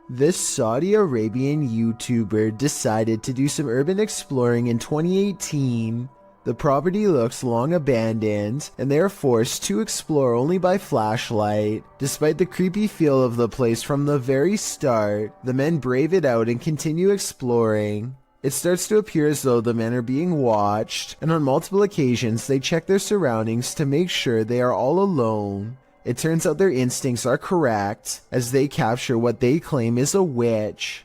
This Saudi Arabian YouTuber decided to do some urban exploring in 2018. The property looks long abandoned, and they are forced to explore only by flashlight. Despite the creepy feel of the place from the very start, the men brave it out and continue exploring. It starts to appear as though the men are being watched, and on multiple occasions they check their surroundings to make sure they are all alone. It turns out their instincts are correct, as they capture what they claim is a witch.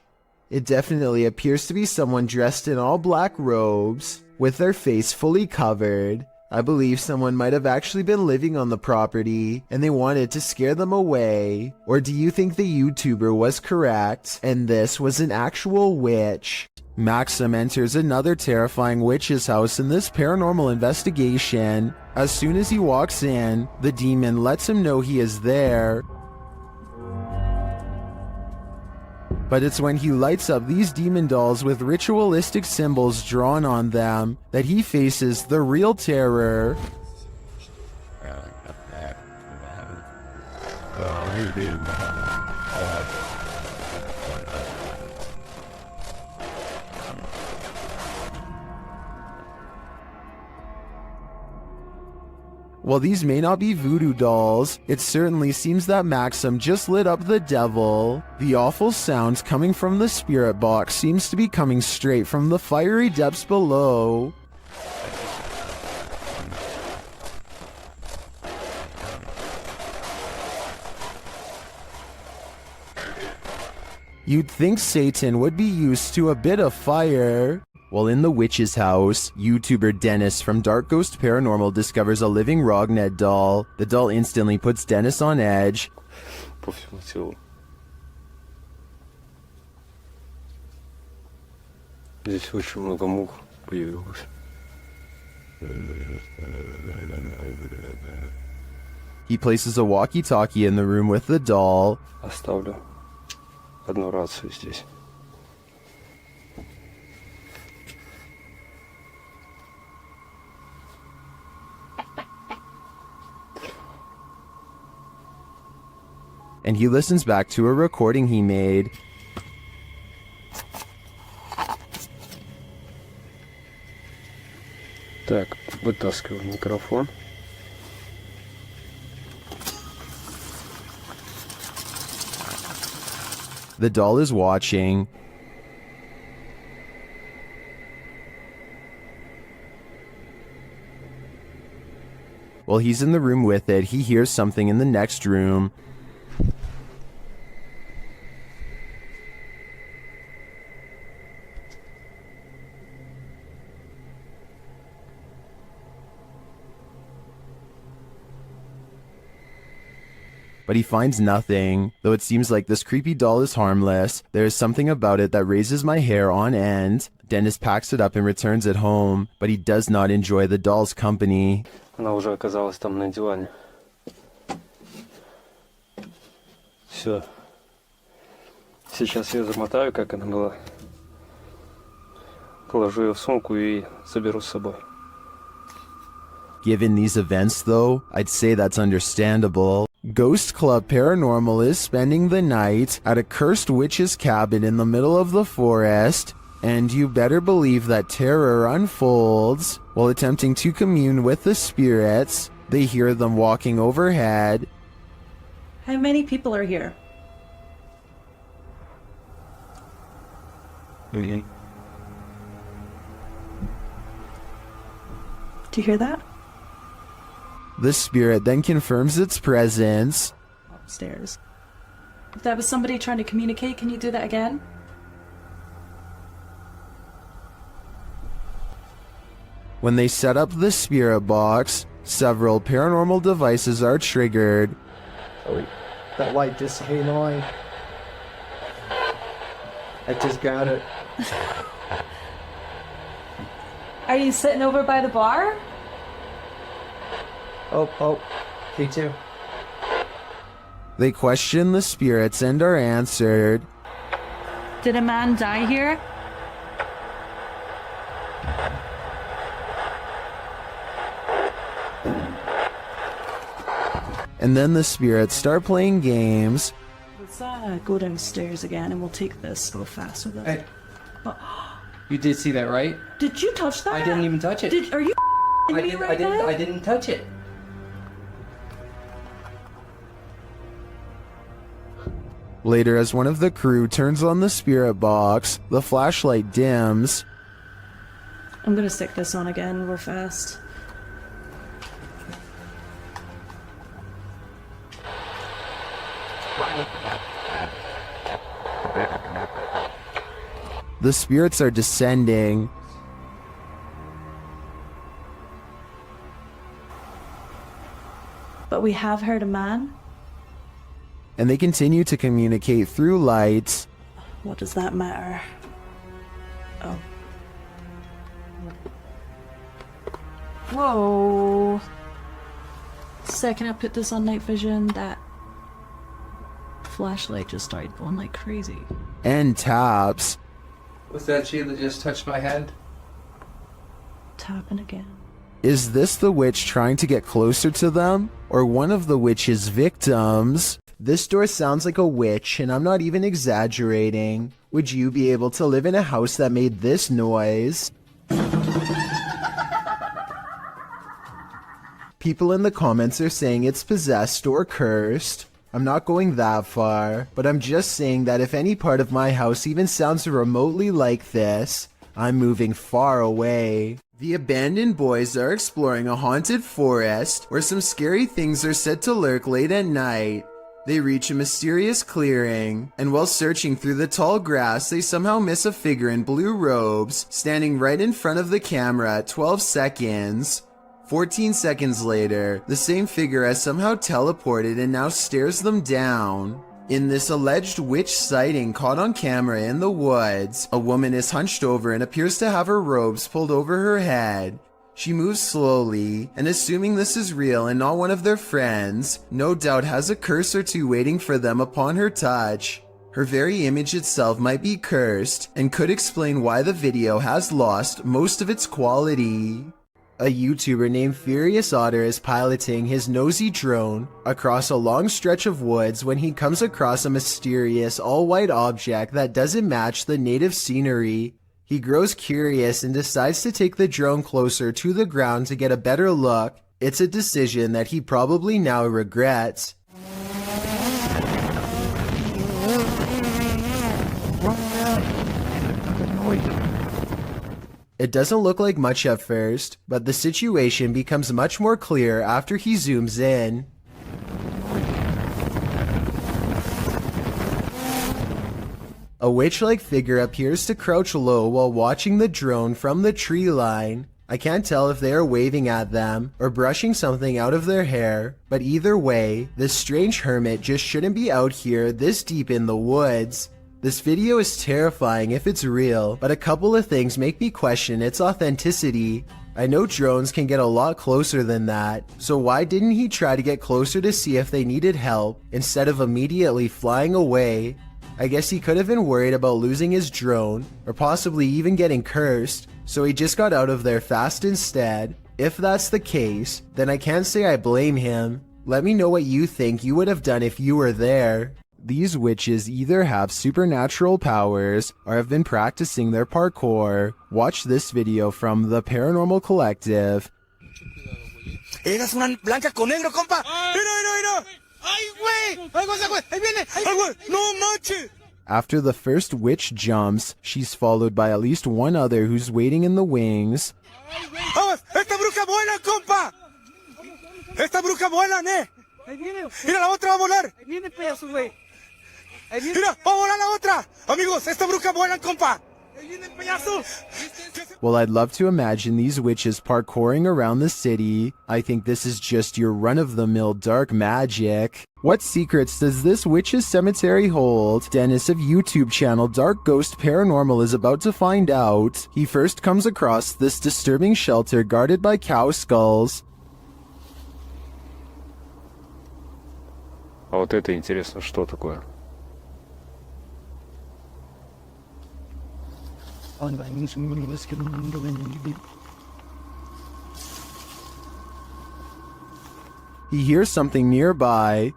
It definitely appears to be someone dressed in all black robes, with their face fully covered. I believe someone might have actually been living on the property, and they wanted to scare them away. Or do you think the YouTuber was correct, and this was an actual witch? Maxim enters another terrifying witch's house in this paranormal investigation. As soon as he walks in, the demon lets him know he is there. But it's when he lights up these demon dolls with ritualistic symbols drawn on them that he faces the real terror. While these may not be voodoo dolls, it certainly seems that Maxim just lit up the devil. The awful sounds coming from the spirit box seems to be coming straight from the fiery depths below. You'd think Satan would be used to a bit of fire. While in the witch's house, YouTuber Dennis from Dark Ghost Paranormal discovers a living Rogned doll. The doll instantly puts Dennis on edge. По всему телу. Здесь очень много мух появилось. He places a walkie-talkie in the room with the doll. Оставлю одну рацию здесь. And he listens back to a recording he made. Так, вытаскиваю микрофон. The doll is watching. While he's in the room with it, he hears something in the next room. But he finds nothing. Though it seems like this creepy doll is harmless, there is something about it that raises my hair on end. Dennis packs it up and returns it home, but he does not enjoy the doll's company. Она уже оказалась там на диване. Все. Сейчас я замотаю, как она была. Положу ее в сумку и заберу с собой. Given these events, though, I'd say that's understandable. Ghost Club Paranormal is spending the night at a cursed witch's cabin in the middle of the forest, and you better believe that terror unfolds. While attempting to commune with the spirits, they hear them walking overhead. How many people are here? Okay. Do you hear that? The spirit then confirms its presence. Upstairs. If that was somebody trying to communicate, can you do that again? When they set up the spirit box, several paranormal devices are triggered. Oh, wait. That light just came on. I just got it. Are you sitting over by the bar? Oh, P2. They question the spirits and are answered. Did a man die here? And then the spirits start playing games. go downstairs again and we'll take this real fast with us. Hey. You did see that, right? Did you touch that? I didn't even touch it. Are you me right now? I didn't touch it. Later, as one of the crew turns on the spirit box, the flashlight dims. I'm gonna stick this on again real fast. The spirits are descending. But we have heard a man. And they continue to communicate through lights. What does that matter? Oh. Whoa. Second I put this on night vision, that flashlight just started going like crazy. And taps. Was that she that just touched my head? Tapping again. Is this the witch trying to get closer to them? Or one of the witch's victims? This door sounds like a witch, and I'm not even exaggerating. Would you be able to live in a house that made this noise? People in the comments are saying it's possessed or cursed. I'm not going that far, but I'm just saying that if any part of my house even sounds remotely like this, I'm moving far away. The abandoned boys are exploring a haunted forest where some scary things are said to lurk late at night. They reach a mysterious clearing, and while searching through the tall grass, they somehow miss a figure in blue robes standing right in front of the camera at 12 seconds. 14 seconds later, the same figure has somehow teleported and now stares them down. In this alleged witch sighting caught on camera in the woods, a woman is hunched over and appears to have her robes pulled over her head. She moves slowly, and assuming this is real and not one of their friends, no doubt has a curse or two waiting for them upon her touch. Her very image itself might be cursed, and could explain why the video has lost most of its quality. A YouTuber named Furious Otter is piloting his nosy drone across a long stretch of woods when he comes across a mysterious all-white object that doesn't match the native scenery. He grows curious and decides to take the drone closer to the ground to get a better look. It's a decision that he probably now regrets. It doesn't look like much at first, but the situation becomes much more clear after he zooms in. A witch-like figure appears to crouch low while watching the drone from the tree line. I can't tell if they are waving at them or brushing something out of their hair, but either way, this strange hermit just shouldn't be out here this deep in the woods. This video is terrifying if it's real, but a couple of things make me question its authenticity. I know drones can get a lot closer than that, so why didn't he try to get closer to see if they needed help instead of immediately flying away? I guess he could have been worried about losing his drone, or possibly even getting cursed, so he just got out of there fast instead. If that's the case, then I can't say I blame him. Let me know what you think you would have done if you were there. These witches either have supernatural powers or have been practicing their parkour. Watch this video from the Paranormal Collective. Eras una blanca con negro, compa. Mira. ¡Ay, güey! ¡Ahí viene! ¡Ay, güey! ¡No manches! After the first witch jumps, she's followed by at least one other who's waiting in the wings. ¡Vamos! ¡Esta bruja vuela, compa! ¡Esta bruja vuela, ne! ¡Mira, la otra va a volar! ¡Ahí viene, pedazo, güey! ¡Mira, va a volar la otra! Amigos, esta bruja vuela, compa! ¡Ahí viene el pedazo! Well, I'd love to imagine these witches parkouring around the city. I think this is just your run-of-the-mill dark magic. What secrets does this witch's cemetery hold? Dennis of YouTube channel Dark Ghost Paranormal is about to find out. He first comes across this disturbing shelter guarded by cow skulls. А вот это интересно, что такое? He hears something nearby.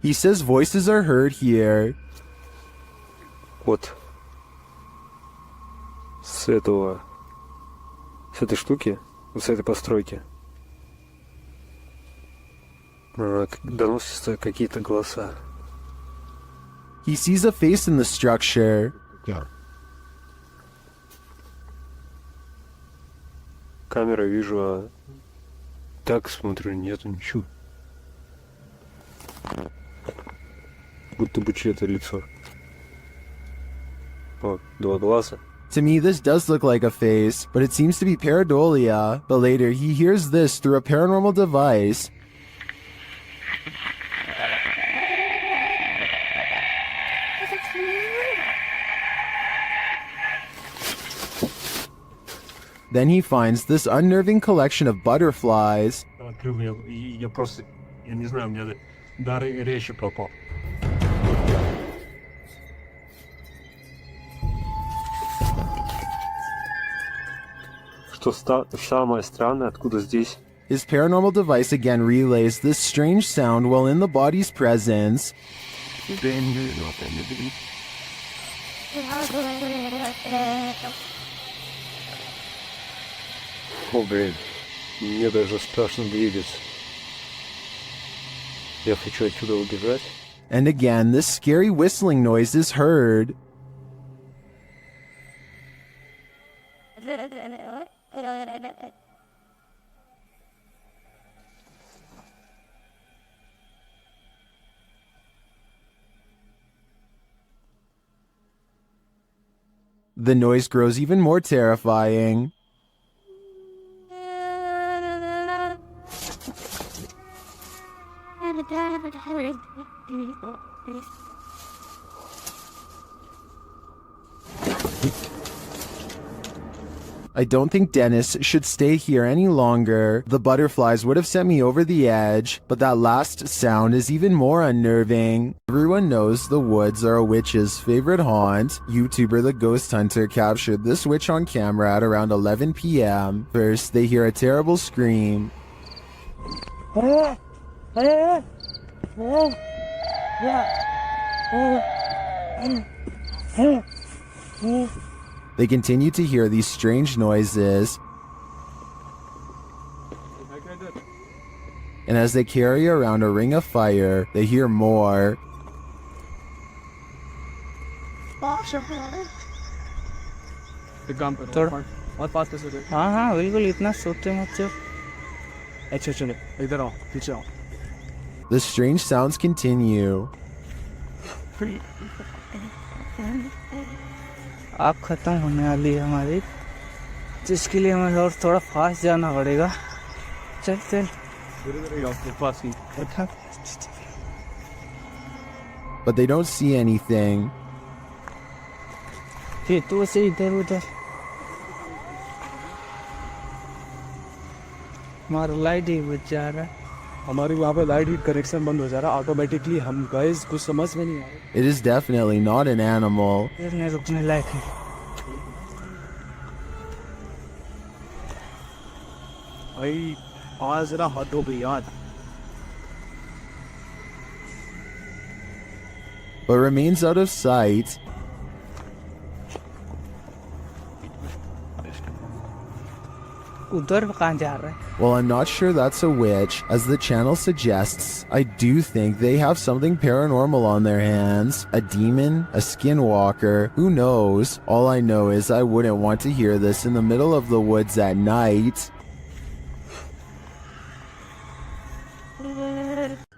He says voices are heard here. Вот. С этого... С этой штуки, вот с этой постройки. Доносятся какие-то голоса. He sees a face in the structure. Камера вижу, а так смотрю, нету ничего. Будто бы чье-то лицо. О, два глаза. To me, this does look like a face, but it seems to be pareidolia. But later, he hears this through a paranormal device. Then he finds this unnerving collection of butterflies. Открыл я просто, я не знаю, у меня дар речи пропал. Что самое странное, откуда здесь? His paranormal device again relays this strange sound while in the body's presence. О, блин, мне даже страшно двигаться. Я хочу отсюда убежать. And again, this scary whistling noise is heard. The noise grows even more terrifying. I don't think Dennis should stay here any longer. The butterflies would have sent me over the edge, but that last sound is even more unnerving. Everyone knows the woods are a witch's favorite haunt. YouTuber The Ghost Hunter captured this witch on camera at around 11 p.m. First, they hear a terrible scream. They continue to hear these strange noises, and as they carry around a ring of fire, they hear more. हाँ बिल्कुल इतना सोते मत चलो अच्छा चलो इधर आओ पीछे आओ The strange sounds continue. आग खत्म होने वाली है हमारी जिसके लिए हमें और थोड़ा फास्ट जाना पड़ेगा चल चल But they don't see anything. फिर तू से इधर उधर हमारा लाइट ही बच जा रहा है हमारी वहाँ पे लाइट ही कनेक्शन बंद हो जा रहा है ऑटोमेटिकली हम गाइस कुछ समझ में नहीं आ रहा It is definitely not an animal. फिर नहीं रुकने लायक है भाई आज जरा हद हो गई यार But remains out of sight. उधर कहाँ जा रहा है Well, I'm not sure that's a witch. As the channel suggests, I do think they have something paranormal on their hands. A demon? A skinwalker? Who knows? All I know is I wouldn't want to hear this in the middle of the woods at night.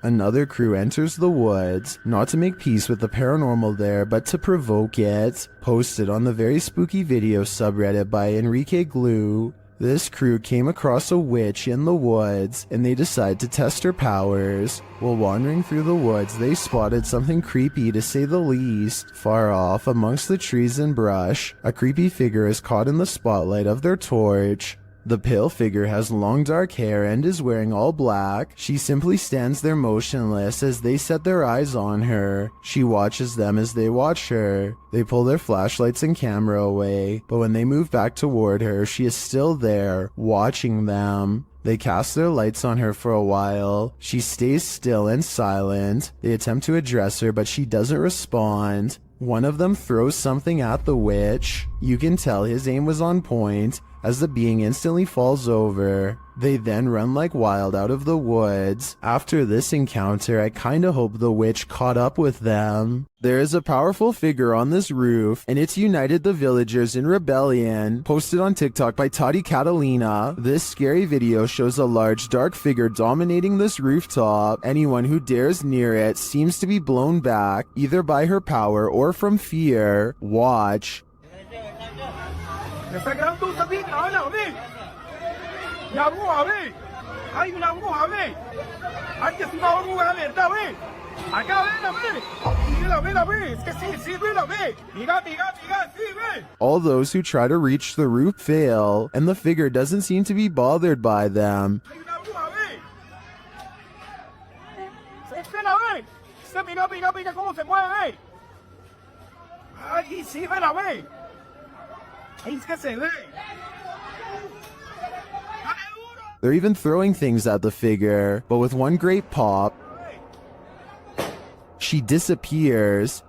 Another crew enters the woods, not to make peace with the paranormal there, but to provoke it. Posted on the very spooky video subreddit by Enrique Glue. This crew came across a witch in the woods, and they decide to test her powers. While wandering through the woods, they spotted something creepy to say the least. Far off, amongst the trees and brush, a creepy figure is caught in the spotlight of their torch. The pale figure has long dark hair and is wearing all black. She simply stands there motionless as they set their eyes on her. She watches them as they watch her. They pull their flashlights and camera away, but when they move back toward her, she is still there, watching them. They cast their lights on her for a while. She stays still and silent. They attempt to address her, but she doesn't respond. One of them throws something at the witch. You can tell his aim was on point, as the being instantly falls over. They then run like wild out of the woods. After this encounter, I kinda hope the witch caught up with them. There is a powerful figure on this roof, and it's united the villagers in rebellion. Posted on TikTok by Tati Catalina, this scary video shows a large dark figure dominating this rooftop. Anyone who dares near it seems to be blown back, either by her power or from fear. Watch. All those who try to reach the roof fail, and the figure doesn't seem to be bothered by them. They're even throwing things at the figure, but with one great pop, she disappears.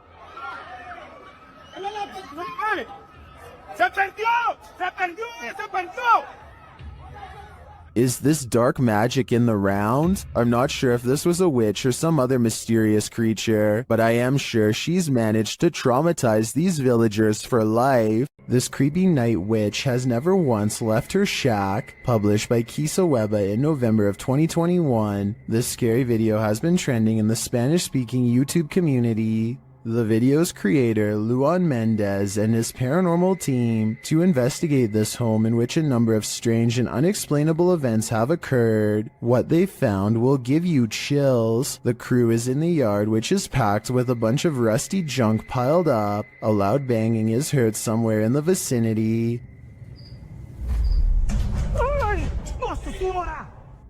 Is this dark magic in the round? I'm not sure if this was a witch or some other mysterious creature, but I am sure she's managed to traumatize these villagers for life. This creepy night witch has never once left her shack. Published by Kisa Weba in November of 2021, this scary video has been trending in the Spanish-speaking YouTube community. The video's creator, Luan Mendez, and his paranormal team to investigate this home in which a number of strange and unexplainable events have occurred. What they found will give you chills. The crew is in the yard, which is packed with a bunch of rusty junk piled up. A loud banging is heard somewhere in the vicinity.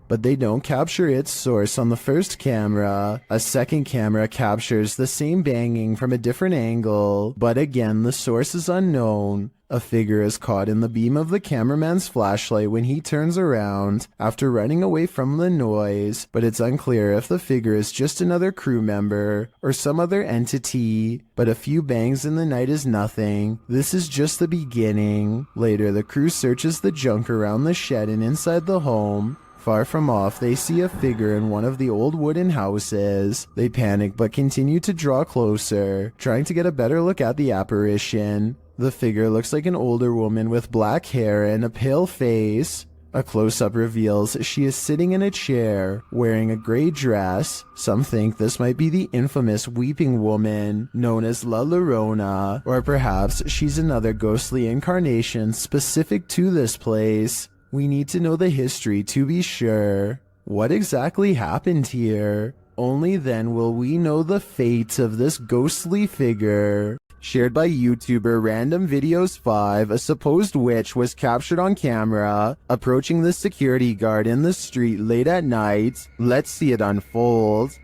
But they don't capture its source on the first camera. A second camera captures the same banging from a different angle, but again the source is unknown. A figure is caught in the beam of the cameraman's flashlight when he turns around after running away from the noise, but it's unclear if the figure is just another crew member or some other entity. But a few bangs in the night is nothing. This is just the beginning. Later, the crew searches the junk around the shed and inside the home. Far from off, they see a figure in one of the old wooden houses. They panic but continue to draw closer, trying to get a better look at the apparition. The figure looks like an older woman with black hair and a pale face. A close-up reveals she is sitting in a chair, wearing a gray dress. Some think this might be the infamous Weeping Woman, known as La Llorona, or perhaps she's another ghostly incarnation specific to this place. We need to know the history to be sure. What exactly happened here? Only then will we know the fate of this ghostly figure. Shared by YouTuber Random Videos 5, a supposed witch was captured on camera approaching the security guard in the street late at night. Let's see it unfold.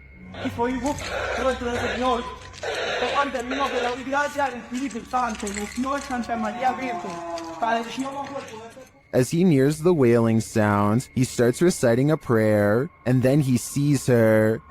As he nears the wailing sound, he starts reciting a prayer, and then he sees her.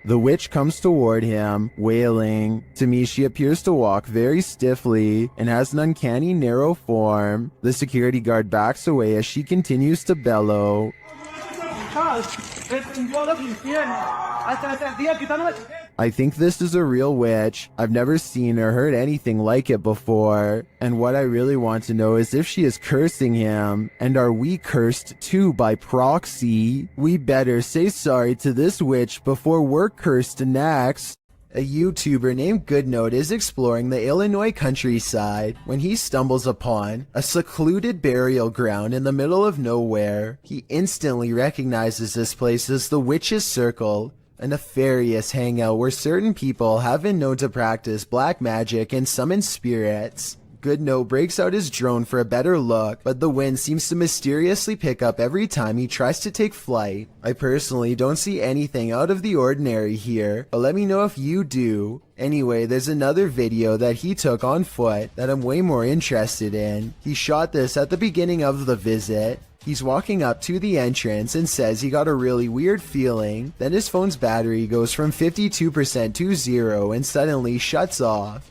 The witch comes toward him, wailing. To me, she appears to walk very stiffly and has an uncanny narrow form. The security guard backs away as she continues to bellow. I think this is a real witch. I've never seen or heard anything like it before. And what I really want to know is if she is cursing him. And are we cursed too by proxy? We better say sorry to this witch before we're cursed next. A YouTuber named Goodnote is exploring the Illinois countryside when he stumbles upon a secluded burial ground in the middle of nowhere. He instantly recognizes this place as the Witch's Circle, a nefarious hangout where certain people have been known to practice black magic and summon spirits. Goodnote breaks out his drone for a better look, but the wind seems to mysteriously pick up every time he tries to take flight. I personally don't see anything out of the ordinary here, but let me know if you do. Anyway, there's another video that he took on foot that I'm way more interested in. He shot this at the beginning of the visit. He's walking up to the entrance and says he got a really weird feeling. Then his phone's battery goes from 52% to 0 and suddenly shuts off.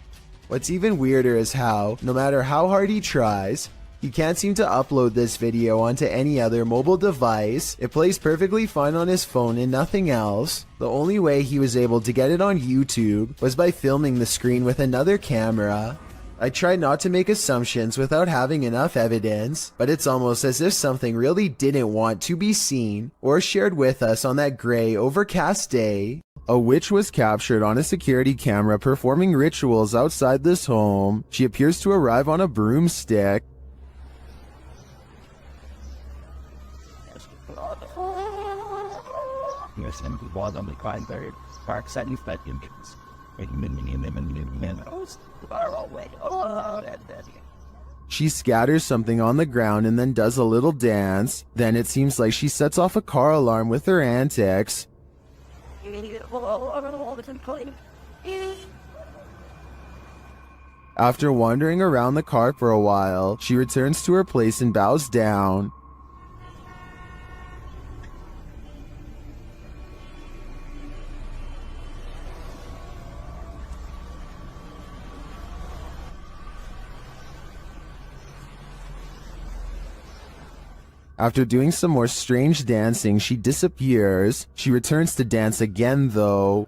What's even weirder is how, no matter how hard he tries, he can't seem to upload this video onto any other mobile device. It plays perfectly fine on his phone and nothing else. The only way he was able to get it on YouTube was by filming the screen with another camera. I tried not to make assumptions without having enough evidence, but it's almost as if something really didn't want to be seen or shared with us on that gray, overcast day. A witch was captured on a security camera performing rituals outside this home. She appears to arrive on a broomstick. She scatters something on the ground and then does a little dance. Then it seems like she sets off a car alarm with her antics. After wandering around the car for a while, she returns to her place and bows down. After doing some more strange dancing, she disappears. She returns to dance again, though.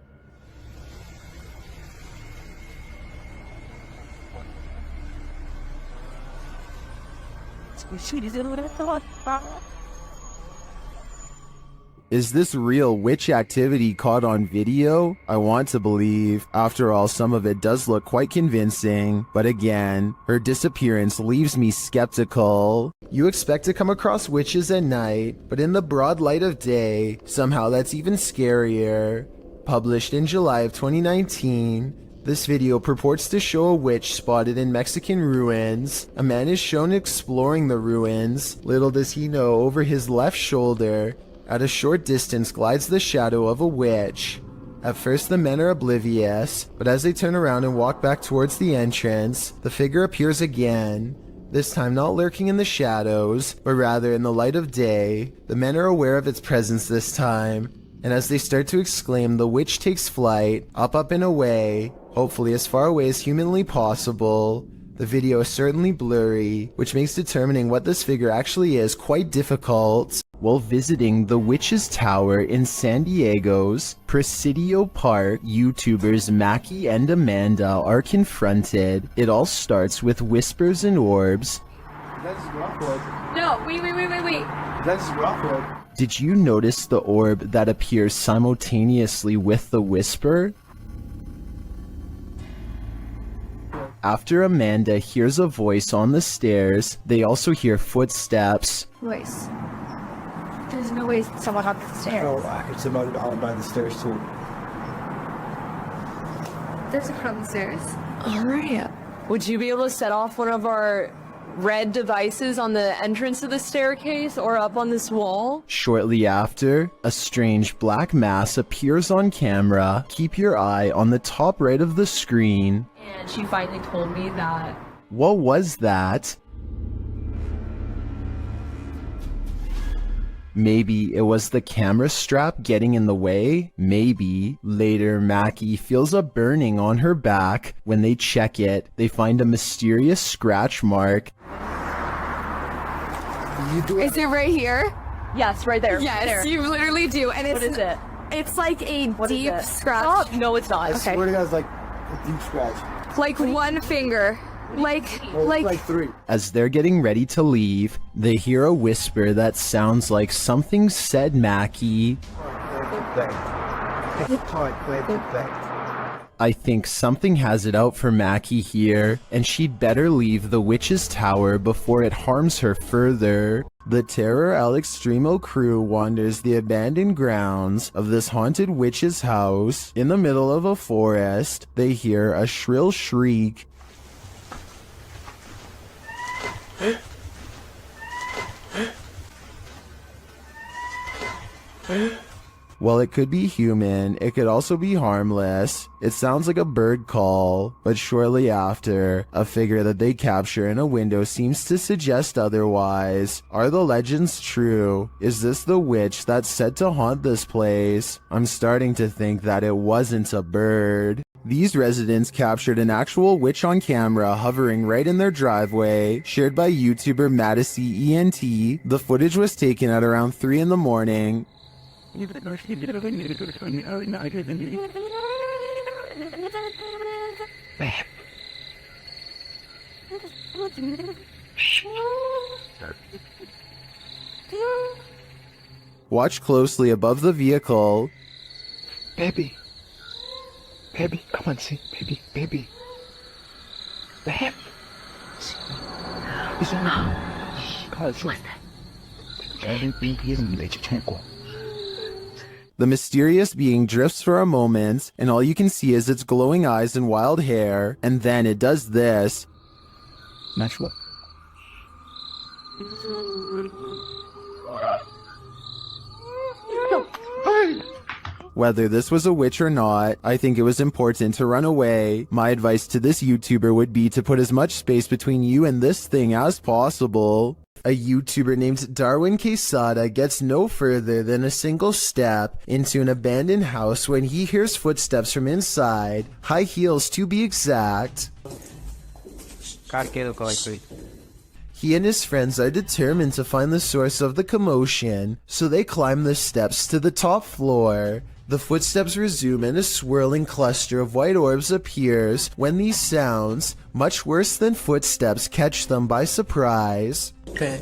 Is this real witch activity caught on video? I want to believe. After all, some of it does look quite convincing. But again, her disappearance leaves me skeptical. You expect to come across witches at night, but in the broad light of day, somehow that's even scarier. Published in July of 2019, this video purports to show a witch spotted in Mexican ruins. A man is shown exploring the ruins. Little does he know, over his left shoulder, at a short distance glides the shadow of a witch. At first the men are oblivious, but as they turn around and walk back towards the entrance, the figure appears again. This time not lurking in the shadows, but rather in the light of day. The men are aware of its presence this time, and as they start to exclaim, the witch takes flight, up and away, hopefully as far away as humanly possible. The video is certainly blurry, which makes determining what this figure actually is quite difficult. While visiting the Witch's Tower in San Diego's Presidio Park, YouTubers Mackie and Amanda are confronted. It all starts with whispers and orbs. That's Rockwood. No, wait. That's Rockwood. Did you notice the orb that appears simultaneously with the whisper? After Amanda hears a voice on the stairs, they also hear footsteps. Voice. There's no way someone up the stairs. Oh, it's about by the stairs too. There's a front stairs. Alright. Would you be able to set off one of our red devices on the entrance of the staircase or up on this wall? Shortly after, a strange black mass appears on camera. Keep your eye on the top right of the screen. And she finally told me that. What was that? Maybe it was the camera strap getting in the way? Maybe. Later, Mackie feels a burning on her back. When they check it, they find a mysterious scratch mark. Is it right here? Yes, right there. Yes, there. you literally do. And it's What is it? It's like a deep scratch. Stop. No, it's not. Okay. Swear to God, it's like a deep scratch. Like one finger. Like three. As they're getting ready to leave, they hear a whisper that sounds like something said Mackie. I think something has it out for Mackie here, and she'd better leave the Witch's Tower before it harms her further. The Terror Al Extremo crew wanders the abandoned grounds of this haunted witch's house. In the middle of a forest, they hear a shrill shriek. While it could be human, it could also be harmless. It sounds like a bird call, but shortly after, a figure that they capture in a window seems to suggest otherwise. Are the legends true? Is this the witch that's said to haunt this place? I'm starting to think that it wasn't a bird. These residents captured an actual witch on camera hovering right in their driveway, shared by YouTuber Madisy ENT. The footage was taken at around 3 in the morning. Watch closely above the vehicle. Baby. Baby, come on, see. Baby, baby. Babe. Is The mysterious being drifts for a moment, and all you can see is its glowing eyes and wild hair, and then it does this. Natural. Whether this was a witch or not, I think it was important to run away. My advice to this YouTuber would be to put as much space between you and this thing as possible. A YouTuber named Darwin Quesada gets no further than a single step into an abandoned house when he hears footsteps from inside, high heels to be exact. He and his friends are determined to find the source of the commotion, so they climb the steps to the top floor. The footsteps resume and a swirling cluster of white orbs appears when these sounds, much worse than footsteps, catch them by surprise. Good.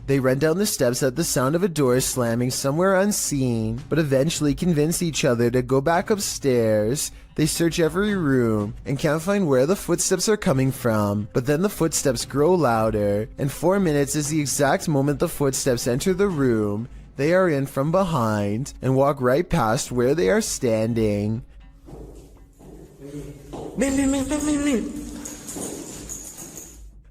They run down the steps at the sound of a door slamming somewhere unseen, but eventually convince each other to go back upstairs. They search every room and can't find where the footsteps are coming from, but then the footsteps grow louder, and 4 minutes is the exact moment the footsteps enter the room. They are in from behind and walk right past where they are standing.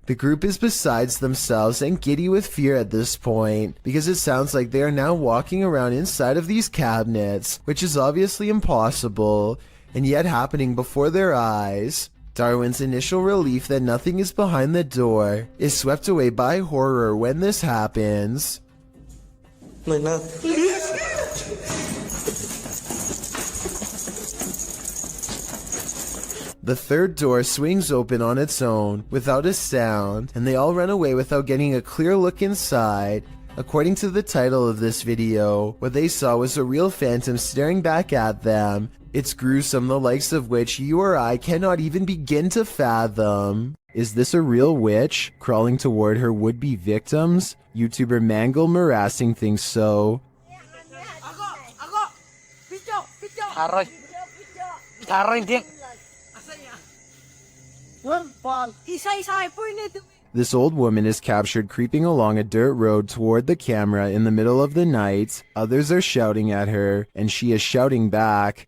The group is besides themselves and giddy with fear at this point, because it sounds like they are now walking around inside of these cabinets, which is obviously impossible, and yet happening before their eyes. Darwin's initial relief that nothing is behind the door is swept away by horror when this happens. The third door swings open on its own, without a sound, and they all run away without getting a clear look inside. According to the title of this video, what they saw was a real phantom staring back at them. It's gruesome, the likes of which you or I cannot even begin to fathom. Is this a real witch crawling toward her would-be victims? YouTuber Mangle Marassing thinks so. This old woman is captured creeping along a dirt road toward the camera in the middle of the night. Others are shouting at her, and she is shouting back.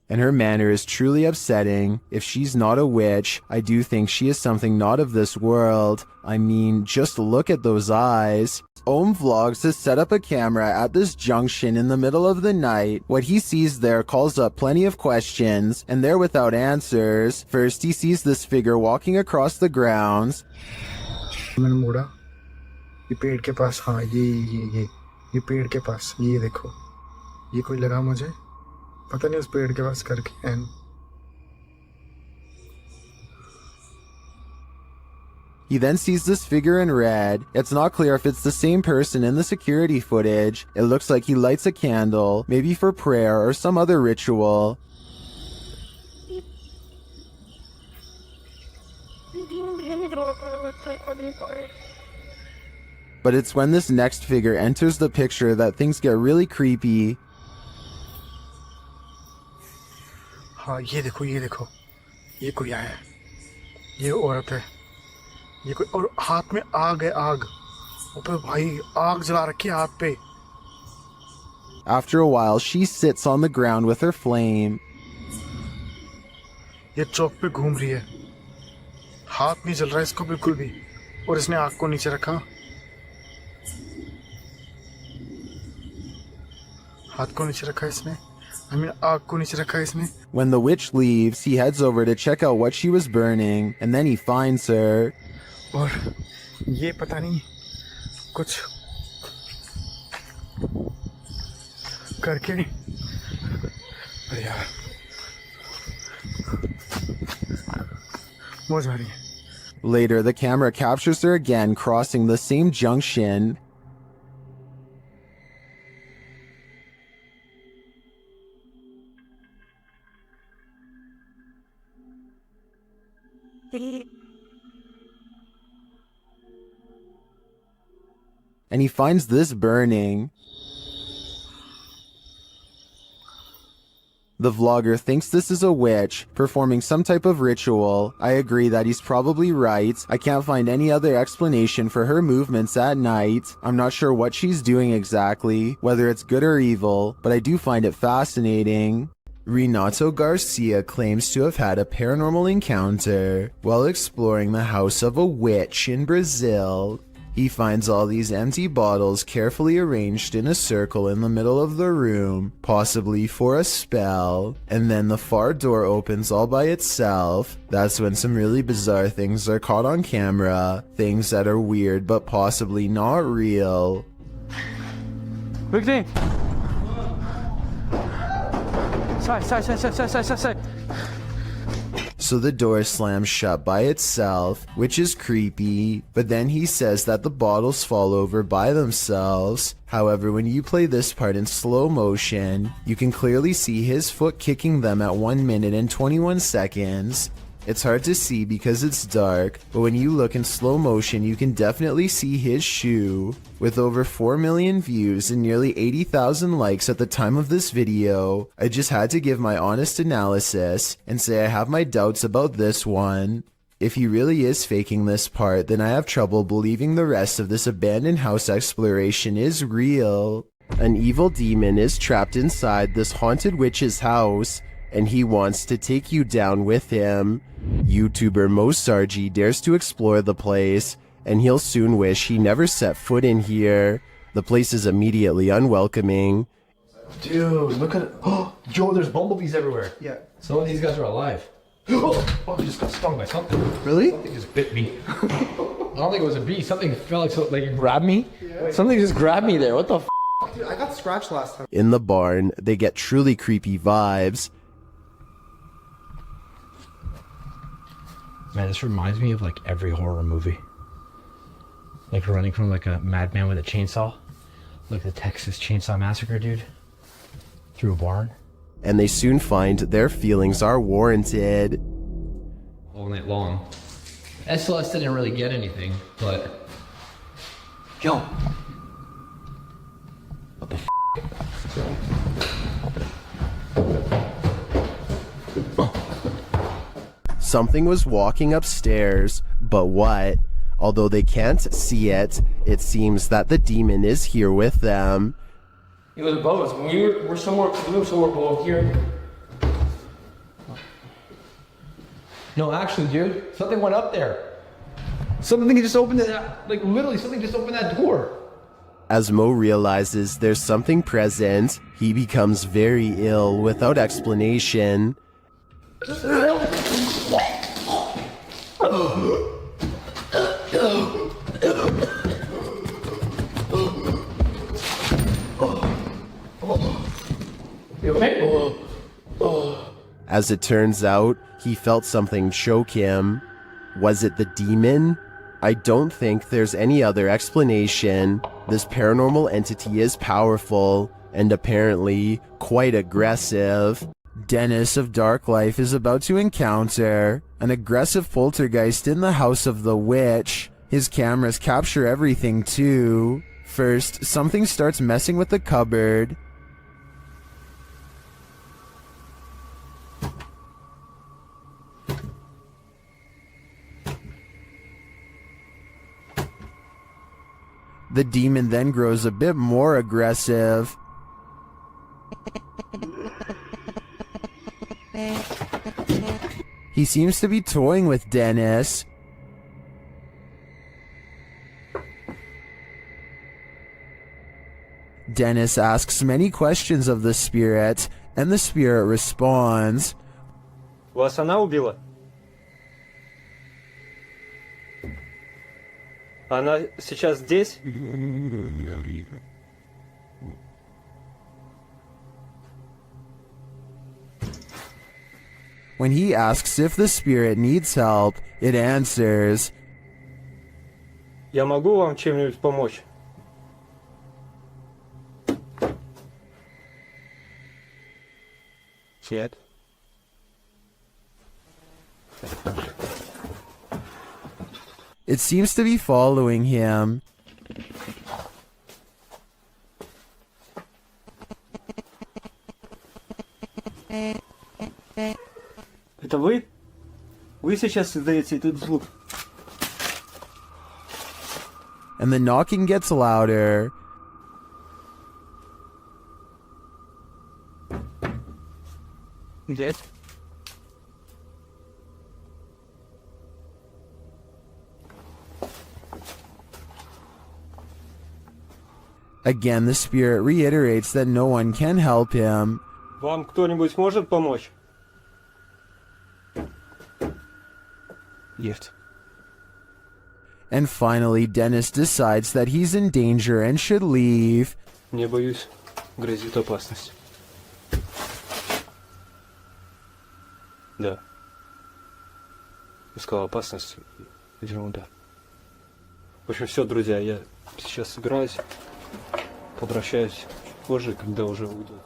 And her manner is truly upsetting. If she's not a witch, I do think she is something not of this world. I mean, just look at those eyes. Ohm Vlogs has set up a camera at this junction in the middle of the night. What he sees there calls up plenty of questions, and they're without answers. First, he sees this figure walking across the grounds. मैंने मुड़ा ये पेड़ के पास हाँ ये पेड़ के पास ये देखो ये कोई लगा मुझे पता नहीं उस पेड़ के पास करके and He then sees this figure in red. It's not clear if it's the same person in the security footage. It looks like he lights a candle, maybe for prayer or some other ritual. But it's when this next figure enters the picture that things get really creepy. हाँ ये देखो ये कोई आया है, ये औरत है, ये कोई, और हाथ में आग है, आग ऊपर भाई, आग जला रखी है हाथ पे. After a while, she sits on the ground with her flame. ये चौक पे घूम रही है, हाथ नहीं जल रहा है इसको बिल्कुल भी, और इसने आग को नीचे रखा, हाथ को नीचे रखा इसने, आग को नीचे रखा इसने. When the witch leaves, he heads over to check out what she was burning, and then he finds her. और ये पता नहीं कुछ करके, अरे यार मौज आ रही है. Later, the camera captures her again crossing the same junction. And he finds this burning. The vlogger thinks this is a witch performing some type of ritual. I agree that he's probably right. I can't find any other explanation for her movements at night. I'm not sure what she's doing exactly, whether it's good or evil, but I do find it fascinating. Renato Garcia claims to have had a paranormal encounter while exploring the house of a witch in Brazil. He finds all these empty bottles carefully arranged in a circle in the middle of the room, possibly for a spell, and then the far door opens all by itself. That's when some really bizarre things are caught on camera, things that are weird but possibly not real. Victim! Side. So the door slams shut by itself, which is creepy, but then he says that the bottles fall over by themselves. However, when you play this part in slow motion, you can clearly see his foot kicking them at 1 minute and 21 seconds. It's hard to see because it's dark, but when you look in slow motion, you can definitely see his shoe. With over 4 million views and nearly 80,000 likes at the time of this video, I just had to give my honest analysis and say I have my doubts about this one. If he really is faking this part, then I have trouble believing the rest of this abandoned house exploration is real. An evil demon is trapped inside this haunted witch's house, and he wants to take you down with him. YouTuber Mo Sargi dares to explore the place, and he'll soon wish he never set foot in here. The place is immediately unwelcoming. Dude, look at it. Oh, yo, there's bumblebees everywhere. Yeah. Some of these guys are alive. Oh, I just got stung by something. Really? Something just bit me. I don't think it was a bee. Something felt like it grabbed me. Yeah. Something just grabbed me there. What the f? Dude, I got scratched last time. In the barn, they get truly creepy vibes. Man, this reminds me of like every horror movie. Like running from like a madman with a chainsaw. Like the Texas Chainsaw Massacre, dude. Through a barn. And they soon find their feelings are warranted. All night long. SLS didn't really get anything, but... Yo! What the f***? Something was walking upstairs, but what? Although they can't see it, it seems that the demon is here with them. It was above us. We're somewhere below here. No, actually, dude, something went up there. Something just opened it, like literally something just opened that door. As Mo realizes there's something present, he becomes very ill without explanation. You okay? As it turns out, he felt something choke him. Was it the demon? I don't think there's any other explanation. This paranormal entity is powerful, and apparently quite aggressive. Dennis of Dark Life is about to encounter an aggressive poltergeist in the house of the witch. His cameras capture everything too. First, something starts messing with the cupboard. The demon then grows a bit more aggressive. He seems to be toying with Dennis. Dennis asks many questions of the spirit, and the spirit responds. Вас она убила? Она сейчас здесь? When he asks if the spirit needs help, it answers, Я могу вам чем-нибудь помочь? Нет. It seems to be following him. Это вы? Вы сейчас издаете этот звук? And the knocking gets louder. Yes. Again, the spirit reiterates that no one can help him. Вам кто-нибудь может помочь? Нет. And finally, Dennis decides that he's in danger and should leave. Не боюсь, грозит опасность. Да. Искал опасность. Ерунда. В общем, все, друзья, я сейчас собираюсь, возвращаюсь позже, когда уже уйдет.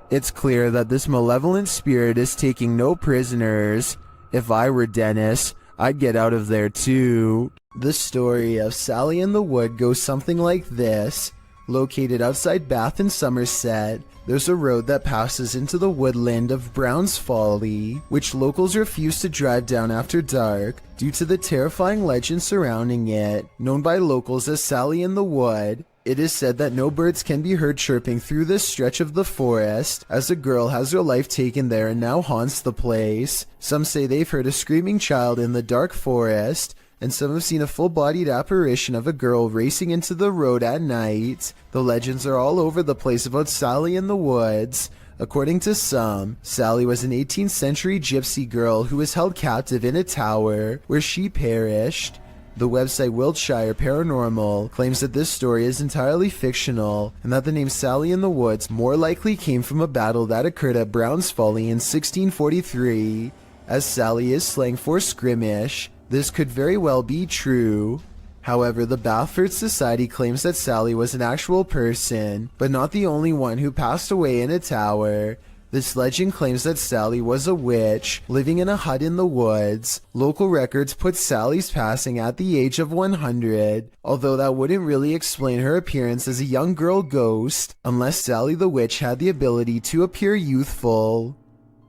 It's clear that this malevolent spirit is taking no prisoners. If I were Dennis, I'd get out of there too. The story of Sally in the Wood goes something like this. Located outside Bath in Somerset, there's a road that passes into the woodland of Brown's Folly, which locals refuse to drive down after dark due to the terrifying legend surrounding it, known by locals as Sally in the Wood. It is said that no birds can be heard chirping through this stretch of the forest, as a girl has her life taken there and now haunts the place. Some say they've heard a screaming child in the dark forest, and some have seen a full-bodied apparition of a girl racing into the road at night. The legends are all over the place about Sally in the Woods. According to some, Sally was an 18th century gypsy girl who was held captive in a tower, where she perished. The website Wiltshire Paranormal claims that this story is entirely fictional, and that the name Sally in the Woods more likely came from a battle that occurred at Brown's Folly in 1643. As Sally is slang for skirmish, this could very well be true. However, the Bathford Society claims that Sally was an actual person, but not the only one who passed away in a tower. This legend claims that Sally was a witch, living in a hut in the woods. Local records put Sally's passing at the age of 100, although that wouldn't really explain her appearance as a young girl ghost, unless Sally the witch had the ability to appear youthful.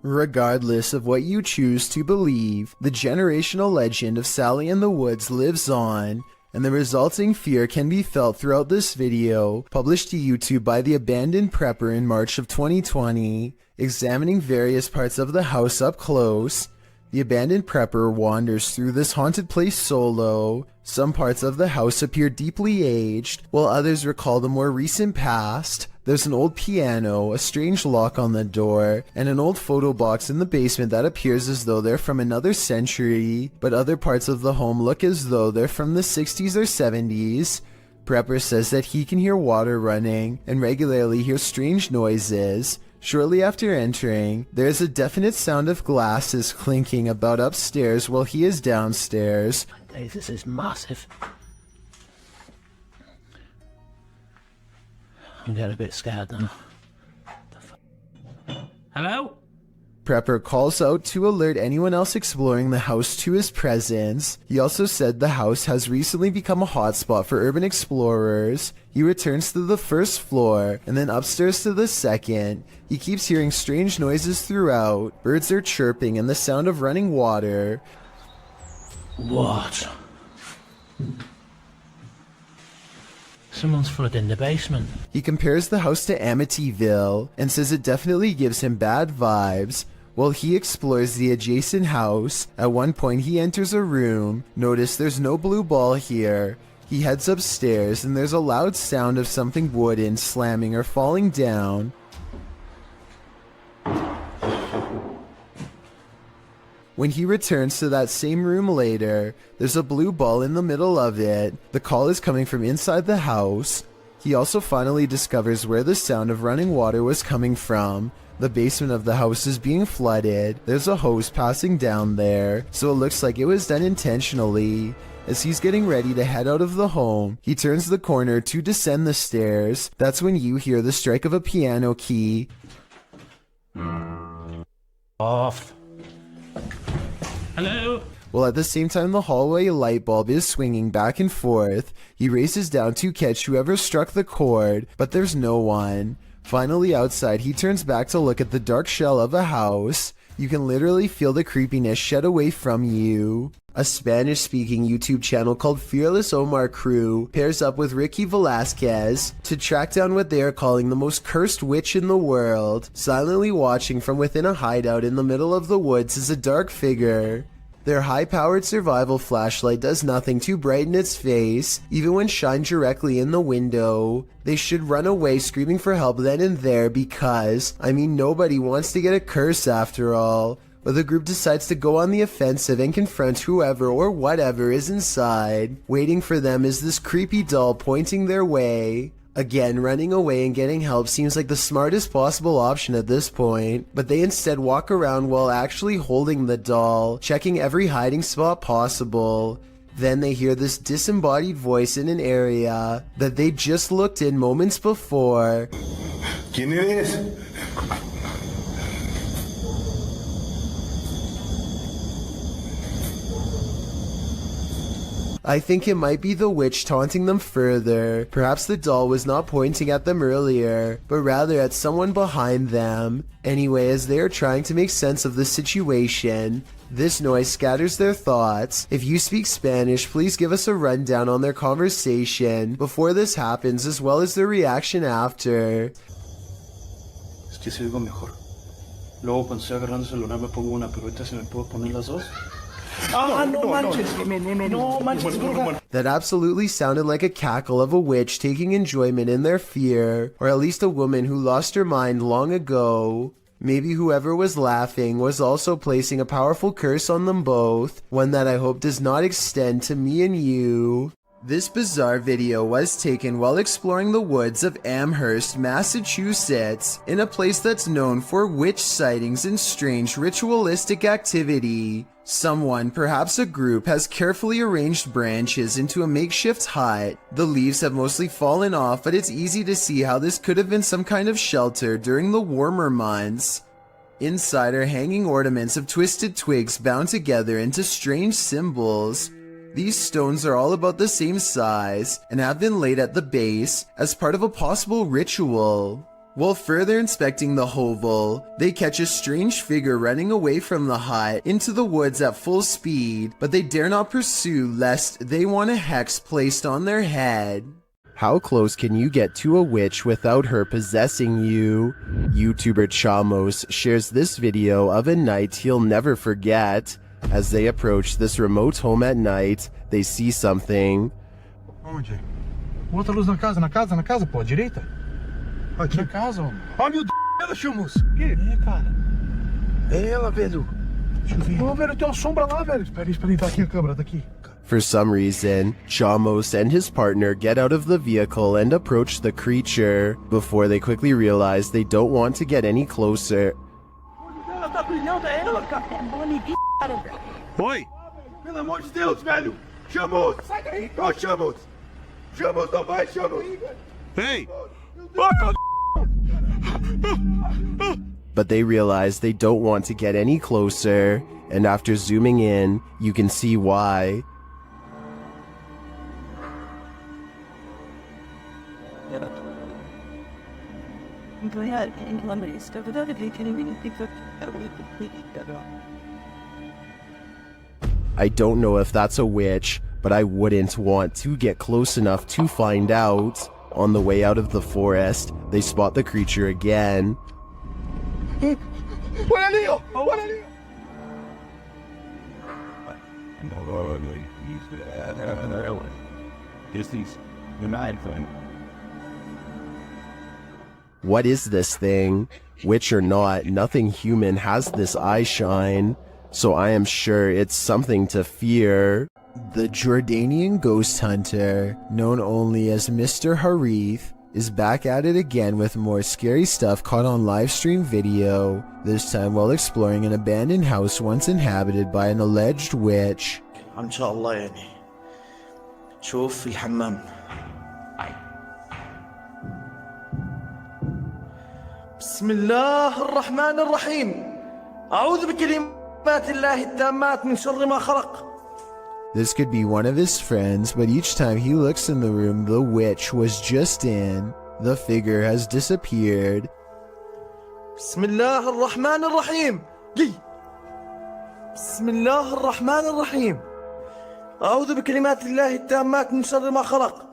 Regardless of what you choose to believe, the generational legend of Sally in the Woods lives on, and the resulting fear can be felt throughout this video, published to YouTube by the Abandoned Prepper in March of 2020, examining various parts of the house up close. The Abandoned Prepper wanders through this haunted place solo. Some parts of the house appear deeply aged, while others recall the more recent past. There's an old piano, a strange lock on the door, and an old photo box in the basement that appears as though they're from another century, but other parts of the home look as though they're from the 60s or 70s. Prepper says that he can hear water running and regularly hear strange noises. Shortly after entering, there's a definite sound of glasses clinking about upstairs while he is downstairs. Hey, this is massive. I'm getting a bit scared now. Hello? Prepper calls out to alert anyone else exploring the house to his presence. He also said the house has recently become a hotspot for urban explorers. He returns to the first floor, and then upstairs to the second. He keeps hearing strange noises throughout. Birds are chirping and the sound of running water. What? Someone's flooded in the basement. He compares the house to Amityville and says it definitely gives him bad vibes. While he explores the adjacent house, at one point he enters a room. Notice there's no blue ball here. He heads upstairs and there's a loud sound of something wooden slamming or falling down. When he returns to that same room later, there's a blue ball in the middle of it. The call is coming from inside the house. He also finally discovers where the sound of running water was coming from. The basement of the house is being flooded. There's a hose passing down there, so it looks like it was done intentionally. As he's getting ready to head out of the home, he turns the corner to descend the stairs. That's when you hear the strike of a piano key. Off. Hello? While at the same time the hallway light bulb is swinging back and forth, he races down to catch whoever struck the cord, but there's no one. Finally outside, he turns back to look at the dark shell of a house. You can literally feel the creepiness shed away from you. A Spanish-speaking YouTube channel called Fearless Omar Crew pairs up with Ricky Velasquez to track down what they are calling the most cursed witch in the world. Silently watching from within a hideout in the middle of the woods is a dark figure. Their high-powered survival flashlight does nothing to brighten its face, even when shined directly in the window. They should run away screaming for help then and there because, nobody wants to get a curse after all. But the group decides to go on the offensive and confront whoever or whatever is inside. Waiting for them is this creepy doll pointing their way. Again, running away and getting help seems like the smartest possible option at this point, but they instead walk around while actually holding the doll, checking every hiding spot possible. Then they hear this disembodied voice in an area that they just looked in moments before. ¿Quién eres? I think it might be the witch taunting them further. Perhaps the doll was not pointing at them earlier, but rather at someone behind them. Anyway, as they are trying to make sense of the situation, this noise scatters their thoughts. If you speak Spanish, please give us a rundown on their conversation before this happens, as well as their reaction after. Es que se oigo mejor. Luego cuando estoy agarrando el celular me pongo una, pero ahorita se me puedo poner las dos. That absolutely sounded like a cackle of a witch taking enjoyment in their fear, or at least a woman who lost her mind long ago. Maybe whoever was laughing was also placing a powerful curse on them both, one that I hope does not extend to me and you. This bizarre video was taken while exploring the woods of Amherst, Massachusetts, in a place that's known for witch sightings and strange ritualistic activity. Someone, perhaps a group, has carefully arranged branches into a makeshift hut. The leaves have mostly fallen off, but it's easy to see how this could have been some kind of shelter during the warmer months. Inside are hanging ornaments of twisted twigs bound together into strange symbols. These stones are all about the same size and have been laid at the base as part of a possible ritual. While further inspecting the hovel, they catch a strange figure running away from the hut into the woods at full speed, but they dare not pursue lest they want a hex placed on their head. How close can you get to a witch without her possessing you? YouTuber Chamos shares this video of a night he'll never forget. As they approach this remote home at night, they see something. Onde? Outra luz na casa, pô, à direita? Aqui. Na casa, homem. Ó, meu Deus, ela, Chamos. O quê? É, cara. É ela, velho. Deixa eu ver. Ô, velho, tem uma sombra lá, velho. Espera aí, tá aqui a câmera, tá aqui. For some reason, Chamos and his partner get out of the vehicle and approach the creature, before they quickly realize they don't want to get any closer. Ela tá brilhando, é ela, cara. Oi! Pelo amor de Deus, velho! Chamos! Sai daí! Ó, Chamos! Chamos, não vai, Chamos! Ei! But they realize they don't want to get any closer, and after zooming in, you can see why. I don't know if that's a witch, but I wouldn't want to get close enough to find out. On the way out of the forest, they spot the creature again. What is this thing? Witch or not, nothing human has this eye shine, so I am sure it's something to fear. The Jordanian ghost hunter, known only as Mr. Harith, is back at it again with more scary stuff caught on livestream video, this time while exploring an abandoned house once inhabited by an alleged witch. إن شاء الله يعني شوف في الحمام. بسم الله الرحمن الرحيم أعوذ بكلمات الله التامات من شر ما خلق. This could be one of his friends, but each time he looks in the room the witch was just in, the figure has disappeared. بسم الله الرحمن الرحيم. بسم الله الرحمن الرحيم أعوذ بكلمات الله التامات من شر ما خلق.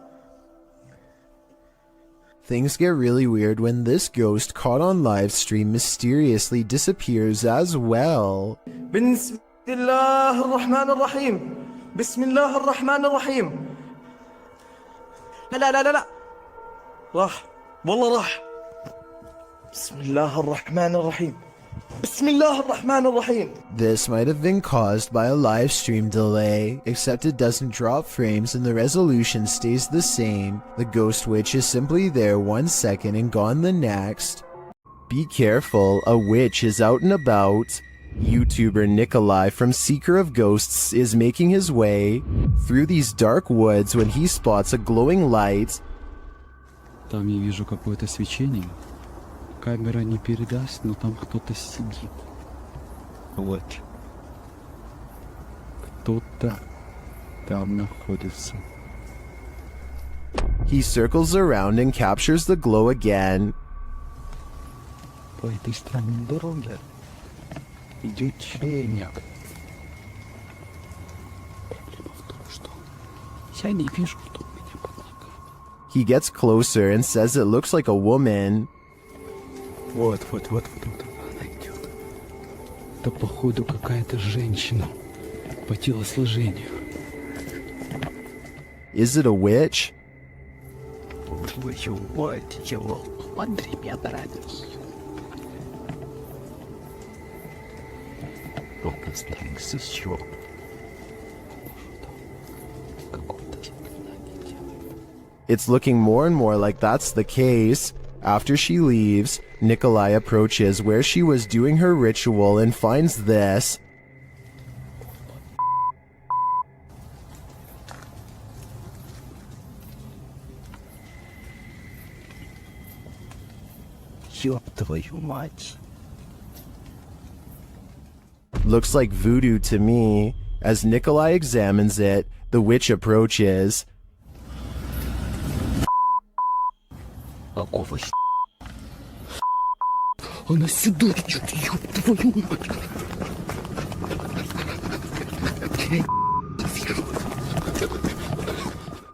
Things get really weird when this ghost caught on live stream mysteriously disappears as well. بسم الله الرحمن الرحيم. بسم الله الرحمن الرحيم. لا لا لا لا لا راح والله راح. بسم الله الرحمن الرحيم. بسم الله الرحمن الرحيم. This might have been caused by a live stream delay, except it doesn't drop frames and the resolution stays the same. The ghost witch is simply there 1 second and gone the next. Be careful, a witch is out and about. YouTuber Nikolai from Seeker of Ghosts is making his way through these dark woods when he spots a glowing light. Там я вижу какое-то свечение. Камера не передаст, но там кто-то сидит. Вот. Кто-то там находится. He circles around and captures the glow again. По этой странной дороге идет тень. Проблема в том, что я не вижу, что у меня под ногами. He gets closer and says it looks like a woman. Вот, она идет. Это, походу, какая-то женщина по телосложению. Is it a witch? Твою мать, его, смотри, меня нравится. Только с еще. It's looking more and more like that's the case. After she leaves, Nikolai approaches where she was doing her ritual and finds this. Ёб твою мать. Looks like voodoo to me. As Nikolai examines it, the witch approaches. Какого Она сюда идет, ёб твою мать.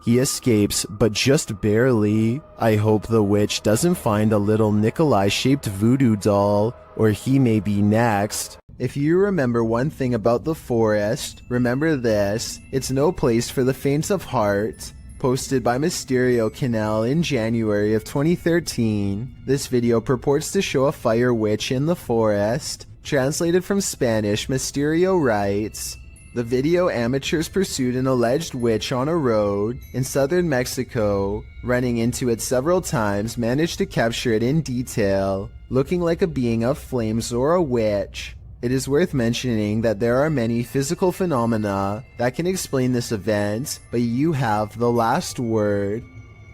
He escapes, but just barely. I hope the witch doesn't find a little Nikolai-shaped voodoo doll, or he may be next. If you remember one thing about the forest, remember this: it's no place for the faint of heart. Posted by Mysterio Canal in January of 2013, this video purports to show a fire witch in the forest. Translated from Spanish, Mysterio writes, the video amateurs pursued an alleged witch on a road in southern Mexico. Running into it several times, managed to capture it in detail, looking like a being of flames or a witch. It is worth mentioning that there are many physical phenomena that can explain this event, but you have the last word.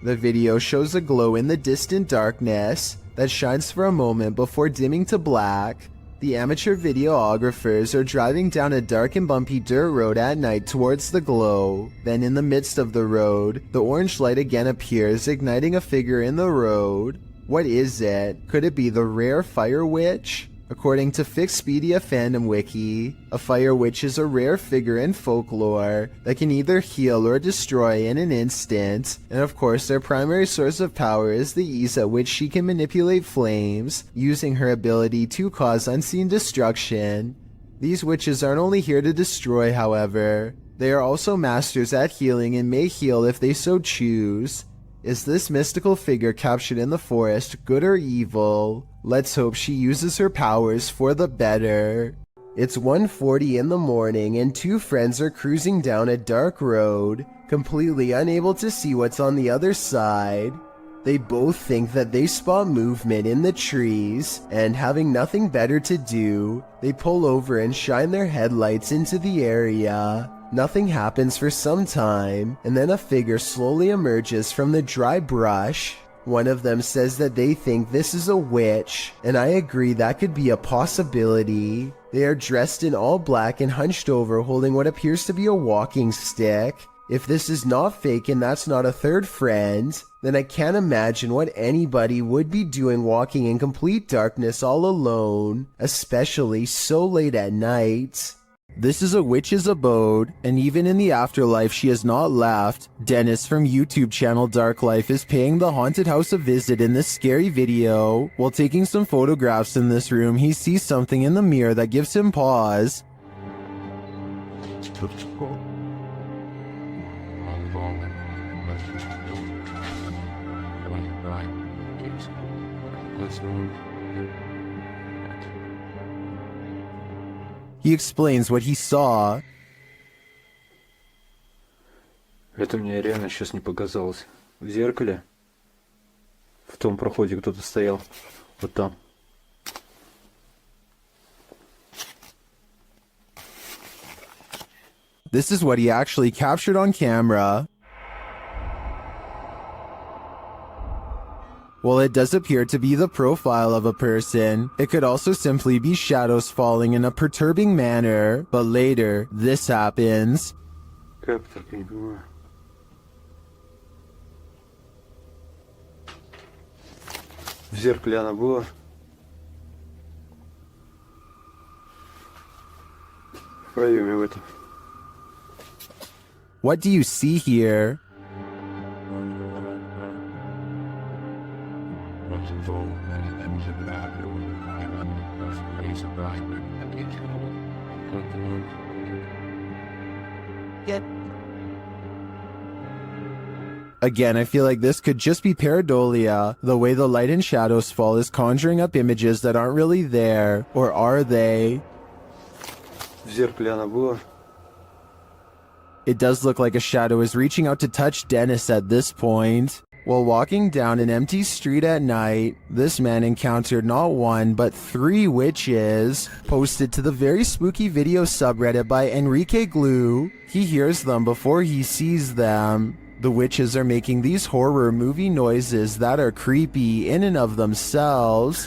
The video shows a glow in the distant darkness that shines for a moment before dimming to black. The amateur videographers are driving down a dark and bumpy dirt road at night towards the glow. Then in the midst of the road, the orange light again appears, igniting a figure in the road. What is it? Could it be the rare fire witch? According to Fixpedia Fandom Wiki, a fire witch is a rare figure in folklore that can either heal or destroy in an instant, and of course their primary source of power is the ease at which she can manipulate flames, using her ability to cause unseen destruction. These witches aren't only here to destroy, however. They are also masters at healing and may heal if they so choose. Is this mystical figure captured in the forest good or evil? Let's hope she uses her powers for the better. It's 1:40 in the morning and two friends are cruising down a dark road, completely unable to see what's on the other side. They both think that they spot movement in the trees, and having nothing better to do, they pull over and shine their headlights into the area. Nothing happens for some time, and then a figure slowly emerges from the dry brush. One of them says that they think this is a witch, and I agree that could be a possibility. They are dressed in all black and hunched over, holding what appears to be a walking stick. If this is not fake and that's not a third friend, then I can't imagine what anybody would be doing walking in complete darkness all alone, especially so late at night. This is a witch's abode, and even in the afterlife she has not left. Dennis from YouTube channel Dark Life is paying the haunted house a visit in this scary video. While taking some photographs in this room, he sees something in the mirror that gives him pause. He explains what he saw. Это мне реально сейчас не показалось. В зеркале, в том проходе кто-то стоял. Вот там. This is what he actually captured on camera. While it does appear to be the profile of a person, it could also simply be shadows falling in a perturbing manner, but later, this happens. Как так, я не понимаю. В зеркале она была. В проеме в этом. What do you see here? Again, I feel like this could just be pareidolia. The way the light and shadows fall is conjuring up images that aren't really there. Or are they? В зеркале она была. It does look like a shadow is reaching out to touch Dennis at this point. While walking down an empty street at night, this man encountered not one but 3 witches. Posted to the very spooky video subreddit by Enrique Glue, he hears them before he sees them. The witches are making these horror movie noises that are creepy in and of themselves.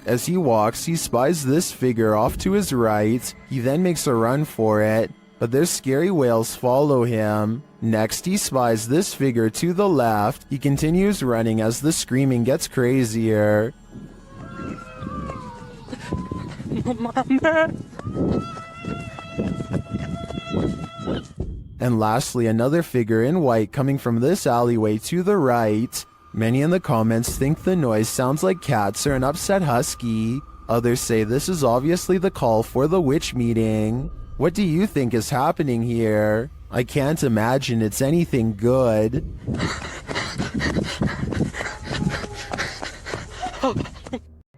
As he walks, he spies this figure off to his right. He then makes a run for it, but their scary wails follow him. Next, he spies this figure to the left. He continues running as the screaming gets crazier. And lastly, another figure in white coming from this alleyway to the right. Many in the comments think the noise sounds like cats or an upset husky. Others say this is obviously the call for the witch meeting. What do you think is happening here? I can't imagine it's anything good.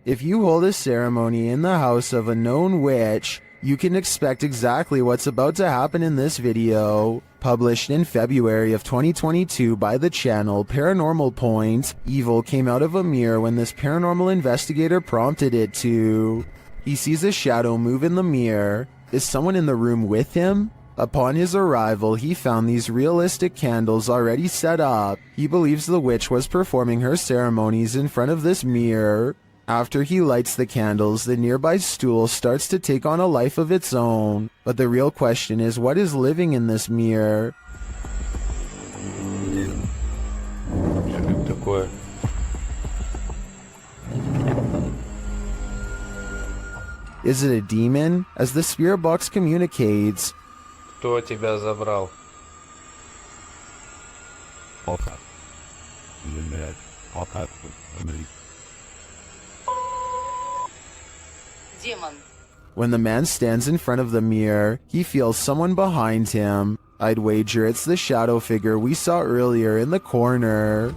If you hold a ceremony in the house of a known witch, you can expect exactly what's about to happen in this video. Published in February of 2022 by the channel Paranormal Point, evil came out of a mirror when this paranormal investigator prompted it to. He sees a shadow move in the mirror. Is someone in the room with him? Upon his arrival, he found these realistic candles already set up. He believes the witch was performing her ceremonies in front of this mirror. After he lights the candles, the nearby stool starts to take on a life of its own. But the real question is, what is living in this mirror? Is it a demon? As the spirit box communicates, Кто тебя забрал? when the man stands in front of the mirror, he feels someone behind him. I'd wager it's the shadow figure we saw earlier in the corner.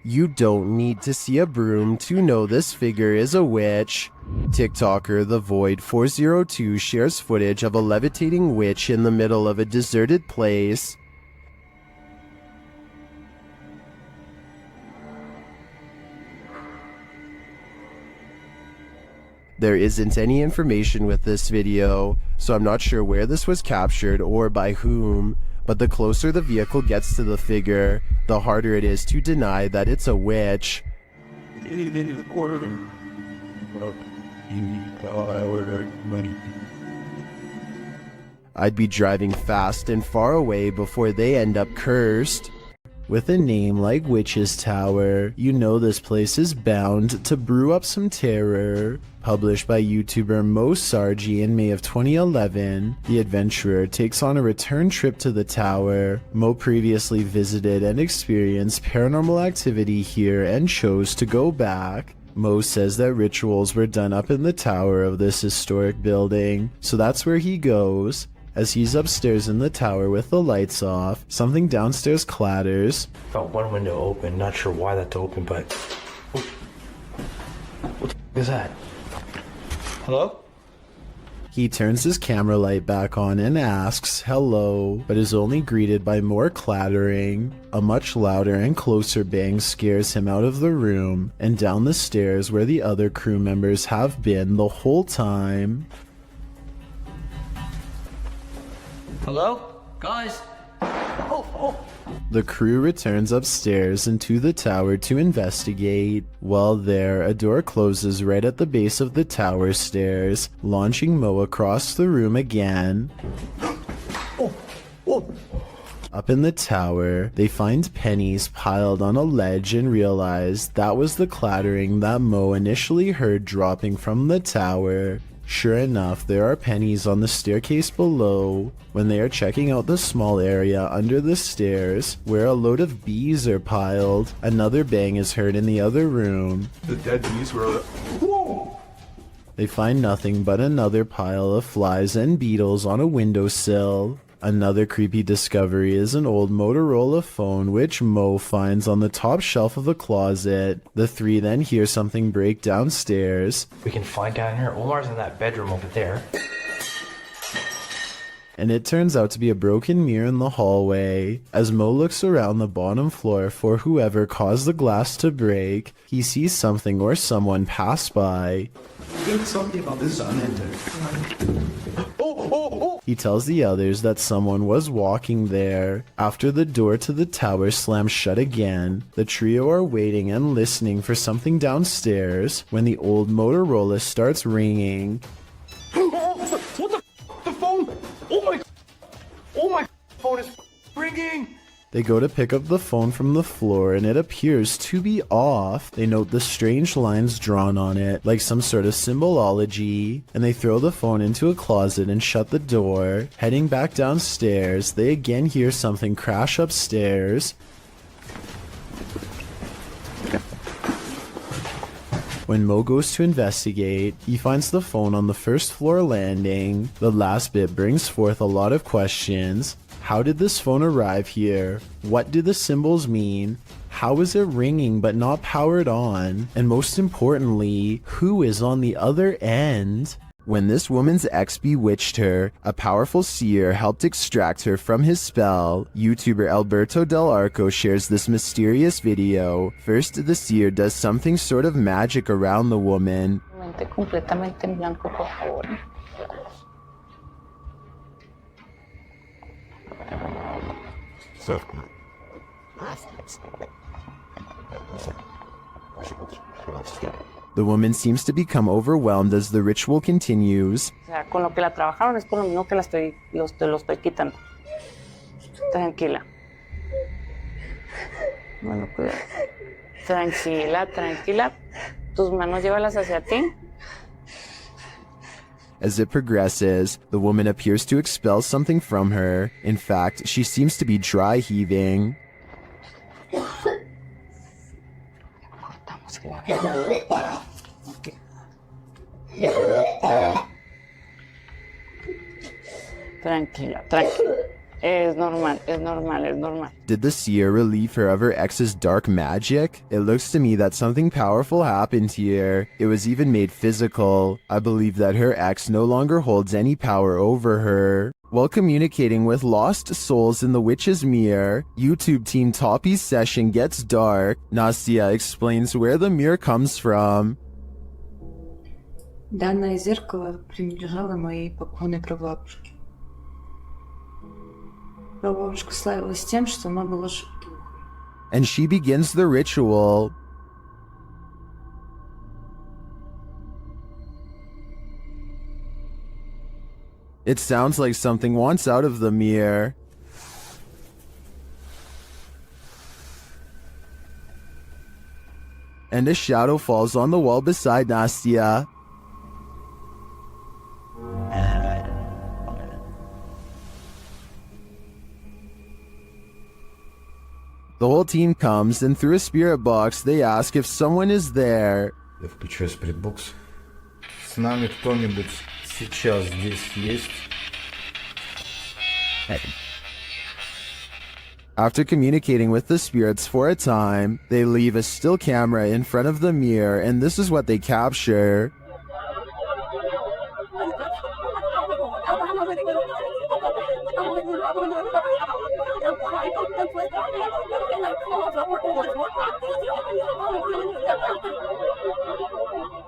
You don't need to see a broom to know this figure is a witch. TikToker The Void 402 shares footage of a levitating witch in the middle of a deserted place. There isn't any information with this video, so I'm not sure where this was captured or by whom, but the closer the vehicle gets to the figure, the harder it is to deny that it's a witch. I'd be driving fast and far away before they end up cursed. With a name like Witch's Tower, you know this place is bound to brew up some terror. Published by YouTuber Mo Sargi in May of 2011, the adventurer takes on a return trip to the tower. Mo previously visited and experienced paranormal activity here and chose to go back. Mo says that rituals were done up in the tower of this historic building, so that's where he goes. As he's upstairs in the tower with the lights off, something downstairs clatters. Felt one window open, not sure why that's open, but... What the is that? Hello? He turns his camera light back on and asks, hello, but is only greeted by more clattering. A much louder and closer bang scares him out of the room and down the stairs where the other crew members have been the whole time. Hello? Guys? The crew returns upstairs and to the tower to investigate. While there, a door closes right at the base of the tower stairs, launching Mo across the room again. Up in the tower, they find pennies piled on a ledge and realize that was the clattering that Mo initially heard dropping from the tower. Sure enough, there are pennies on the staircase below. When they are checking out the small area under the stairs, where a load of bees are piled, another bang is heard in the other room. The dead bees were... Whoa! They find nothing but another pile of flies and beetles on a windowsill. Another creepy discovery is an old Motorola phone which Mo finds on the top shelf of a closet. The three then hear something break downstairs. We can find down here. Omar's in that bedroom over there. And it turns out to be a broken mirror in the hallway. As Mo looks around the bottom floor for whoever caused the glass to break, he sees something or someone pass by. Something about this unended. He tells the others that someone was walking there. After the door to the tower slams shut again, the trio are waiting and listening for something downstairs when the old Motorola starts ringing. What the phone? Oh my phone is ringing! They go to pick up the phone from the floor and it appears to be off. They note the strange lines drawn on it, like some sort of symbolology, and they throw the phone into a closet and shut the door. Heading back downstairs, they again hear something crash upstairs. When Mo goes to investigate, he finds the phone on the first floor landing. The last bit brings forth a lot of questions. How did this phone arrive here? What do the symbols mean? How is it ringing but not powered on? And most importantly, who is on the other end? When this woman's ex bewitched her, a powerful seer helped extract her from his spell. YouTuber Alberto Del Arco shares this mysterious video. First, the seer does something sort of magic around the woman. Vente completamente en blanco, por favor. The woman seems to become overwhelmed as the ritual continues. O sea, con lo que la trabajaron es con lo mismo que lo estoy quitando. Tranquila. Bueno, cuidado. Tranquila, tranquila. Tus manos llévalas hacia ti. As it progresses, the woman appears to expel something from her. In fact, she seems to be dry heaving. Tranquila, tranquila. Es normal, es normal, es normal. Did the seer relieve her of her ex's dark magic? It looks to me that something powerful happened here. It was even made physical. I believe that her ex no longer holds any power over her. While communicating with lost souls in the witch's mirror, YouTube team Toppy's session gets dark. Nastia explains where the mirror comes from. Данное зеркало принадлежало моей покойной прабабушке. Прабабушка славилась тем, что она была шутухой. And she begins the ritual. It sounds like something wants out of the mirror. And a shadow falls on the wall beside Nastia. The whole team comes, and through a spirit box, they ask if someone is there. Я включаю спиритбокс. С нами кто-нибудь сейчас здесь есть? After communicating with the spirits for a time, they leave a still camera in front of the mirror, and this is what they capture.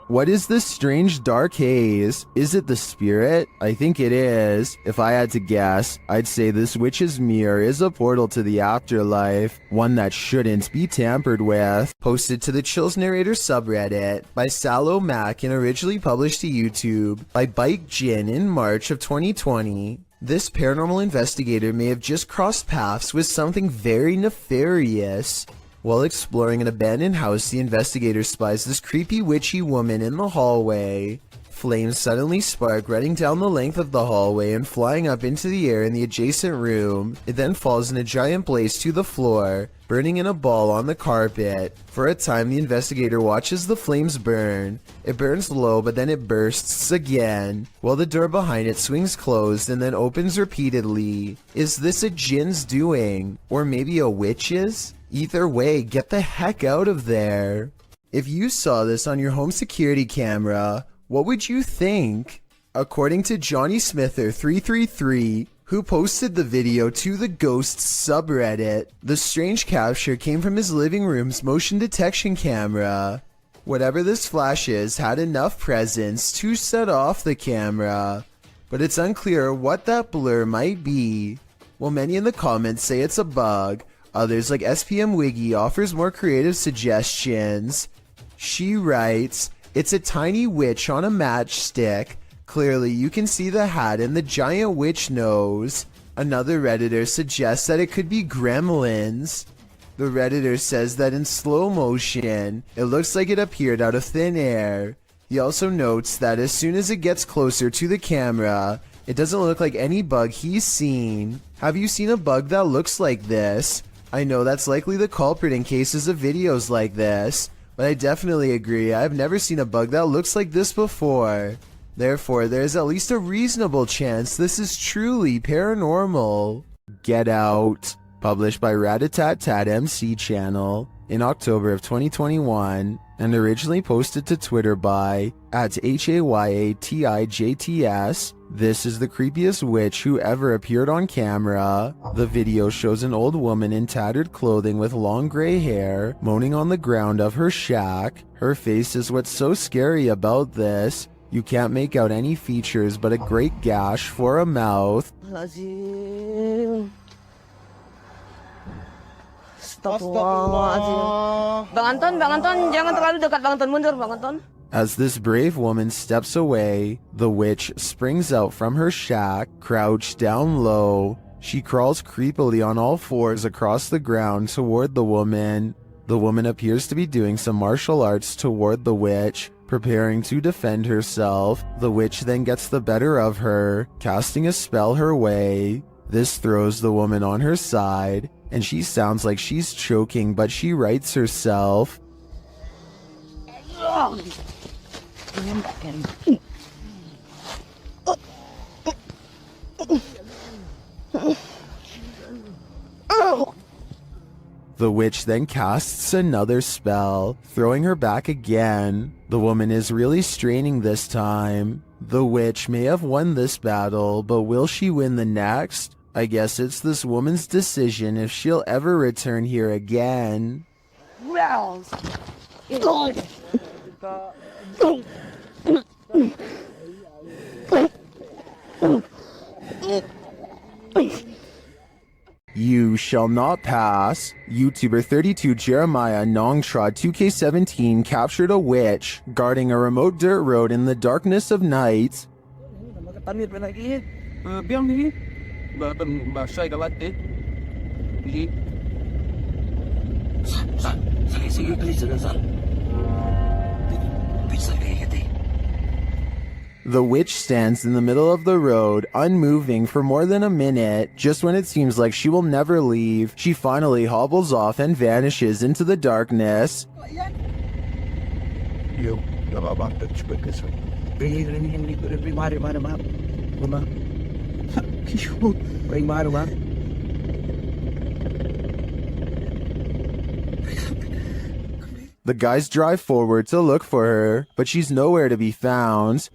What is this strange dark haze? Is it the spirit? I think it is. If I had to guess, I'd say this witch's mirror is a portal to the afterlife, one that shouldn't be tampered with. Posted to the Chills Narrator subreddit by Sallow Mac and originally published to YouTube by Bike Jin in March of 2020. This paranormal investigator may have just crossed paths with something very nefarious. While exploring an abandoned house, the investigator spies this creepy witchy woman in the hallway. Flames suddenly spark, running down the length of the hallway and flying up into the air in the adjacent room. It then falls in a giant blaze to the floor, burning in a ball on the carpet. For a time, the investigator watches the flames burn. It burns low, but then it bursts again, while the door behind it swings closed and then opens repeatedly. Is this a djinn's doing? Or maybe a witch's? Either way, get the heck out of there. If you saw this on your home security camera, what would you think? According to Johnny Smither 333, who posted the video to the Ghosts subreddit, the strange capture came from his living room's motion detection camera. Whatever this flash is had enough presence to set off the camera, but it's unclear what that blur might be. While many in the comments say it's a bug, others like SPM Wiggy offers more creative suggestions. She writes, "It's a tiny witch on a matchstick. Clearly you can see the hat and the giant witch nose." Another Redditor suggests that it could be gremlins. The Redditor says that in slow motion, it looks like it appeared out of thin air. He also notes that as soon as it gets closer to the camera, it doesn't look like any bug he's seen. Have you seen a bug that looks like this? I know that's likely the culprit in cases of videos like this, but I definitely agree I've never seen a bug that looks like this before. Therefore, there's at least a reasonable chance this is truly paranormal. Get Out, published by Ratatat MC channel in October of 2021, and originally posted to Twitter by @HAYATIJTS. This is the creepiest witch who ever appeared on camera. The video shows an old woman in tattered clothing with long gray hair, moaning on the ground of her shack. Her face is what's so scary about this. You can't make out any features but a great gash for a mouth. Bang Anton, jangan terlalu dekat, Bang Anton, mundur, Bang Anton. As this brave woman steps away, the witch springs out from her shack, crouched down low. She crawls creepily on all fours across the ground toward the woman. The woman appears to be doing some martial arts toward the witch, preparing to defend herself. The witch then gets the better of her, casting a spell her way. This throws the woman on her side, and she sounds like she's choking, but she rights herself. The witch then casts another spell, throwing her back again. The woman is really straining this time. The witch may have won this battle, but will she win the next? I guess it's this woman's decision if she'll ever return here again. You shall not pass. YouTuber 32 Jeremiah Nongtrod 2K17 captured a witch guarding a remote dirt road in the darkness of night. The witch stands in the middle of the road, unmoving for more than a minute. Just when it seems like she will never leave, she finally hobbles off and vanishes into the darkness. The guys drive forward to look for her, but she's nowhere to be found.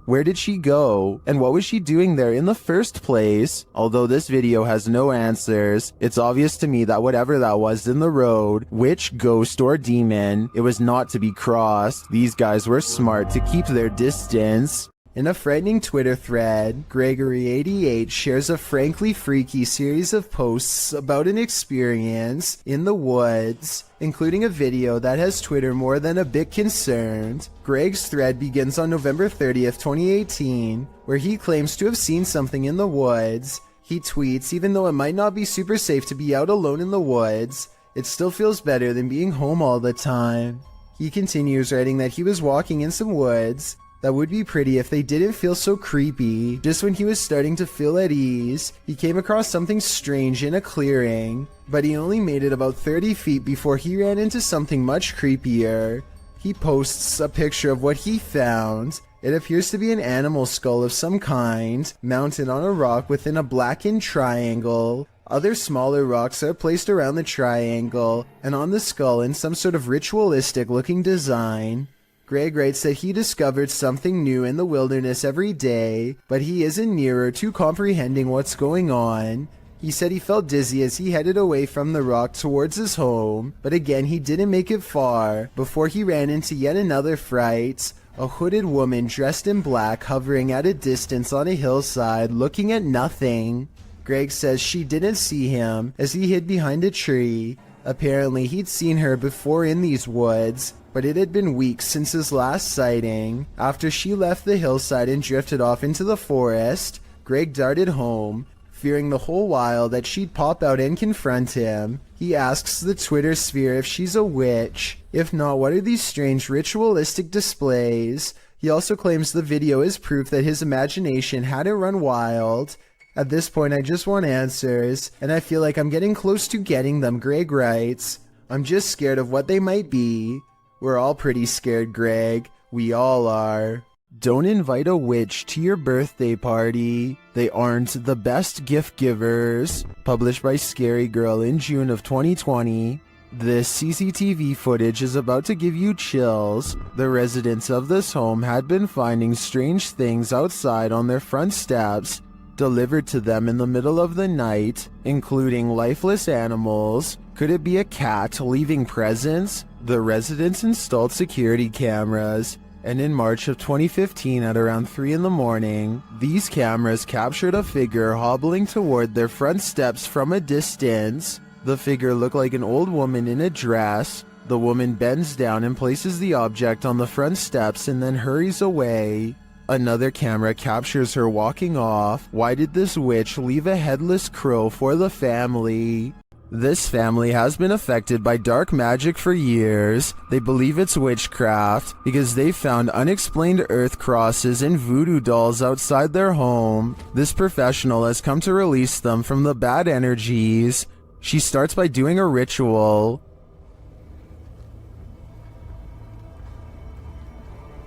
Where did she go? And what was she doing there in the first place? Although this video has no answers, it's obvious to me that whatever that was in the road, witch, ghost, or demon, it was not to be crossed. These guys were smart to keep their distance. In a frightening Twitter thread, Gregory88 shares a frankly freaky series of posts about an experience in the woods, including a video that has Twitter more than a bit concerned. Greg's thread begins on November 30th, 2018, where he claims to have seen something in the woods. He tweets, even though it might not be super safe to be out alone in the woods, it still feels better than being home all the time. He continues writing that he was walking in some woods that would be pretty if they didn't feel so creepy. Just when he was starting to feel at ease, he came across something strange in a clearing, but he only made it about 30 feet before he ran into something much creepier. He posts a picture of what he found. It appears to be an animal skull of some kind, mounted on a rock within a blackened triangle. Other smaller rocks are placed around the triangle, and on the skull in some sort of ritualistic looking design. Greg writes that he discovered something new in the wilderness every day, but he isn't nearer to comprehending what's going on. He said he felt dizzy as he headed away from the rock towards his home, but again he didn't make it far before he ran into yet another fright. A hooded woman dressed in black hovering at a distance on a hillside looking at nothing. Greg says she didn't see him as he hid behind a tree. Apparently he'd seen her before in these woods, but it had been weeks since his last sighting. After she left the hillside and drifted off into the forest, Greg darted home, fearing the whole while that she'd pop out and confront him. He asks the Twitter sphere if she's a witch. If not, what are these strange ritualistic displays? He also claims the video is proof that his imagination hadn't run wild. At this point, I just want answers, and I feel like I'm getting close to getting them, Greg writes. I'm just scared of what they might be. We're all pretty scared, Greg. We all are. Don't invite a witch to your birthday party. They aren't the best gift givers. Published by Scary Girl in June of 2020. This CCTV footage is about to give you chills. The residents of this home had been finding strange things outside on their front steps, delivered to them in the middle of the night, including lifeless animals. Could it be a cat leaving presents? The residents installed security cameras, and in March of 2015 at around 3 in the morning, these cameras captured a figure hobbling toward their front steps from a distance. The figure looked like an old woman in a dress. The woman bends down and places the object on the front steps and then hurries away. Another camera captures her walking off. Why did this witch leave a headless crow for the family? This family has been affected by dark magic for years. They believe it's witchcraft because they found unexplained earth crosses and voodoo dolls outside their home. This professional has come to release them from the bad energies. She starts by doing a ritual.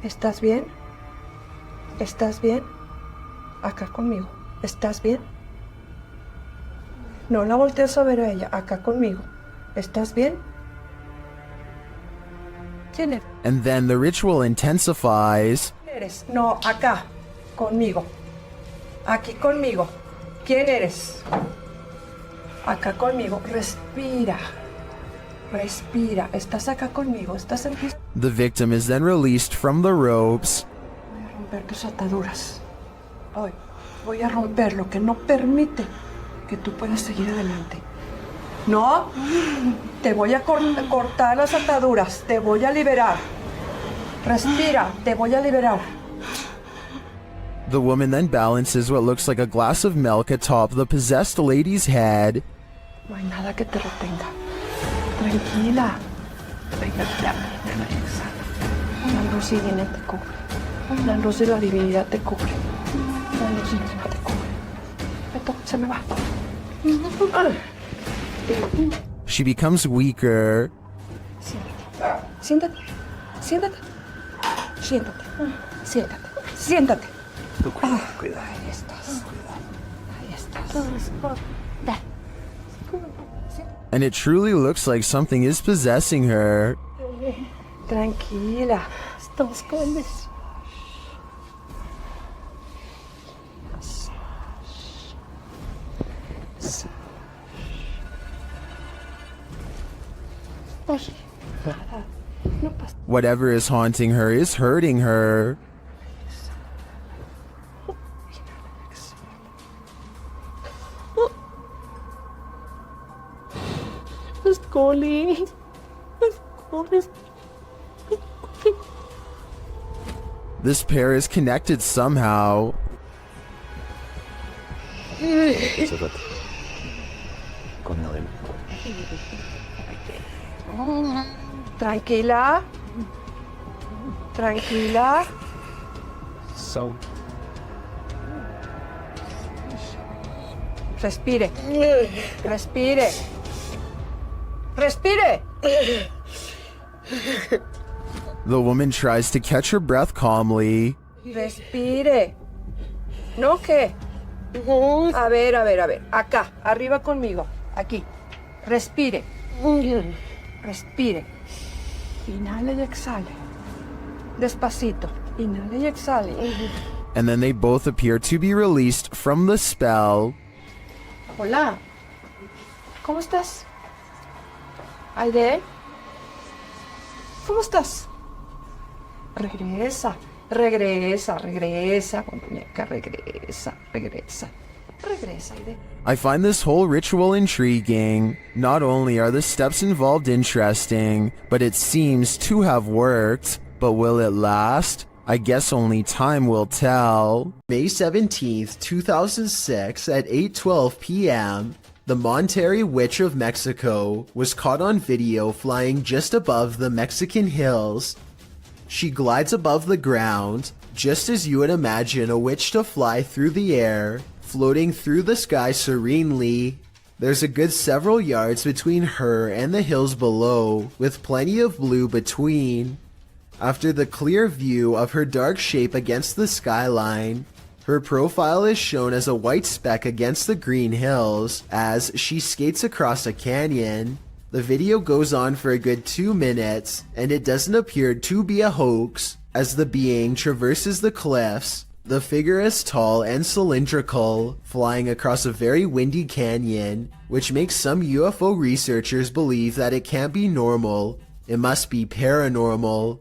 ¿Estás bien? ¿Estás bien? Acá conmigo. ¿Estás bien? No la voltees a ver a ella. Acá conmigo. ¿Estás bien? ¿Quién eres? And then the ritual intensifies. ¿Quién eres? No, acá. Conmigo. Aquí conmigo. ¿Quién eres? Acá conmigo. Respira. Respira. ¿Estás acá conmigo? ¿Estás en ti? The victim is then released from the ropes. Voy a romper tus ataduras. Hoy voy a romper lo que no permite que tú puedas seguir adelante. No, te voy a cortar las ataduras. Te voy a liberar. Respira. Te voy a liberar. The woman then balances what looks like a glass of milk atop the possessed lady's head. No hay nada que te retenga. Tranquila. Tranquila. La luz divina te cubre. La luz de la divinidad te cubre. La luz divina te cubre. Esto se me va. She becomes weaker. Siéntate. Siéntate. Siéntate. Siéntate. Siéntate. Cuidado. Ahí estás. Ahí estás. And it truly looks like something is possessing her. Tranquila. Estamos con this. Whatever is haunting her is hurting her. This pair is connected somehow. Tranquila. Tranquila. So. Respire. Respire. Respire. The woman tries to catch her breath calmly. Respire. ¿No qué? A ver. Acá, arriba conmigo. Aquí. Respire. Respire. Inhale y exhale. Despacito. Inhale y exhale. And then they both appear to be released from the spell. Hola. ¿Cómo estás? Aide. ¿Cómo estás? Regresa, muñeca, regresa. Regresa, Aide. I find this whole ritual intriguing. Not only are the steps involved interesting, but it seems to have worked. But will it last? I guess only time will tell. May 17th, 2006 at 8:12 p.m., the Monterrey Witch of Mexico was caught on video flying just above the Mexican hills. She glides above the ground, just as you would imagine a witch to fly through the air, floating through the sky serenely. There's a good several yards between her and the hills below, with plenty of blue between. after the clear view of her dark shape against the skyline. Her profile is shown as a white speck against the green hills as she skates across a canyon. The video goes on for a good 2 minutes, and it doesn't appear to be a hoax as the being traverses the cliffs. The figure is tall and cylindrical, flying across a very windy canyon, which makes some UFO researchers believe that it can't be normal, it must be paranormal.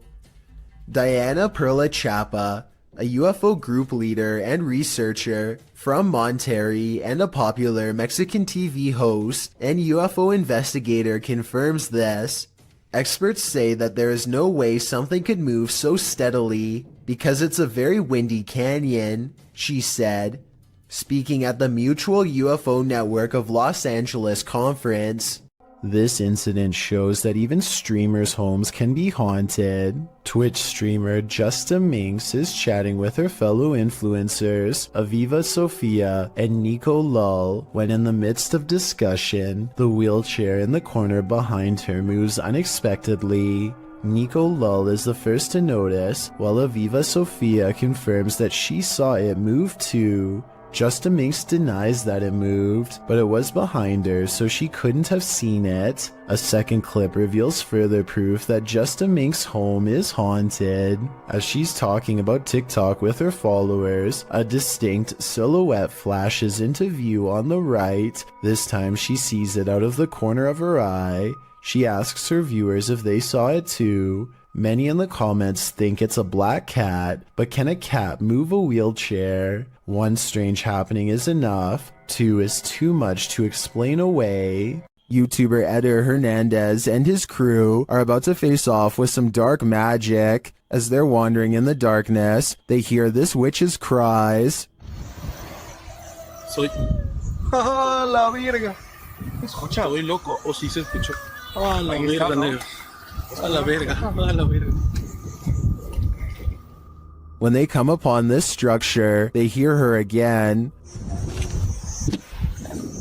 Diana Perla Chapa, a UFO group leader and researcher from Monterrey and a popular Mexican TV host and UFO investigator, confirms this. Experts say that there is no way something could move so steadily because it's a very windy canyon, she said, speaking at the Mutual UFO Network of Los Angeles conference. This incident shows that even streamers' homes can be haunted. Twitch streamer Justa Minx is chatting with her fellow influencers, Aviva Sophia and Nico Lull, when in the midst of discussion, the wheelchair in the corner behind her moves unexpectedly. Nico Lull is the first to notice, while Aviva Sophia confirms that she saw it move too. Justa Minx denies that it moved, but it was behind her, so she couldn't have seen it. A second clip reveals further proof that Justa Minx's home is haunted. As she's talking about TikTok with her followers, a distinct silhouette flashes into view on the right. This time she sees it out of the corner of her eye. She asks her viewers if they saw it too. Many in the comments think it's a black cat, but can a cat move a wheelchair? One strange happening is enough, two is too much to explain away. YouTuber Eder Hernandez and his crew are about to face off with some dark magic. As they're wandering in the darkness, they hear this witch's cries. Soy... ¡Ah, la verga! Escucha, estoy loco, o si se escuchó. ¡Ah, la verga, negro! ¡Ah, la verga! ¡Ah, la verga! When they come upon this structure, they hear her again.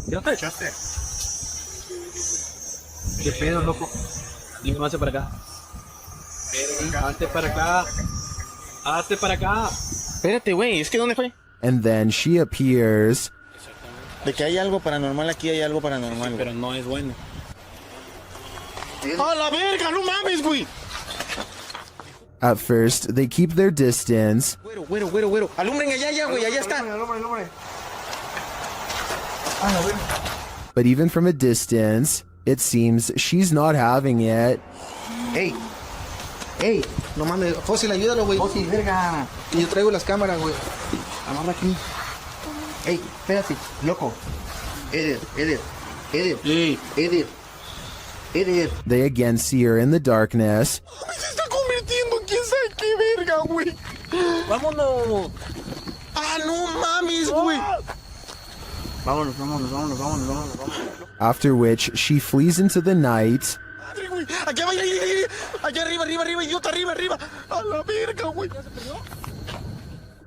¿Ya te echaste? ¿Qué pedo, loco? Dime más para acá. Hazte para acá. Hazte para acá. Espérate, güey, es que ¿dónde fue? And then she appears. De que hay algo paranormal aquí, hay algo paranormal. Sí, pero no es bueno. ¡A la verga! ¡No mames, güey! At first, they keep their distance. Güero. Alumbren allá, güey, allá está. But even from a distance, it seems she's not having it. Ey, no mames, Fósil, ayúdalo, güey. Fósil, verga. Y yo traigo las cámaras, güey. Amarra aquí. Ey, espérate, loco. Eder. They again see her in the darkness. ¿Quién sabe qué verga, güey? ¡Vámonos! ¡Ah, no mames, güey! Vámonos. After which, she flees into the night. ¡Madre, güey! ¡Allá va! ¡Allá arriba, idiota! ¡Arriba! ¡A la verga, güey!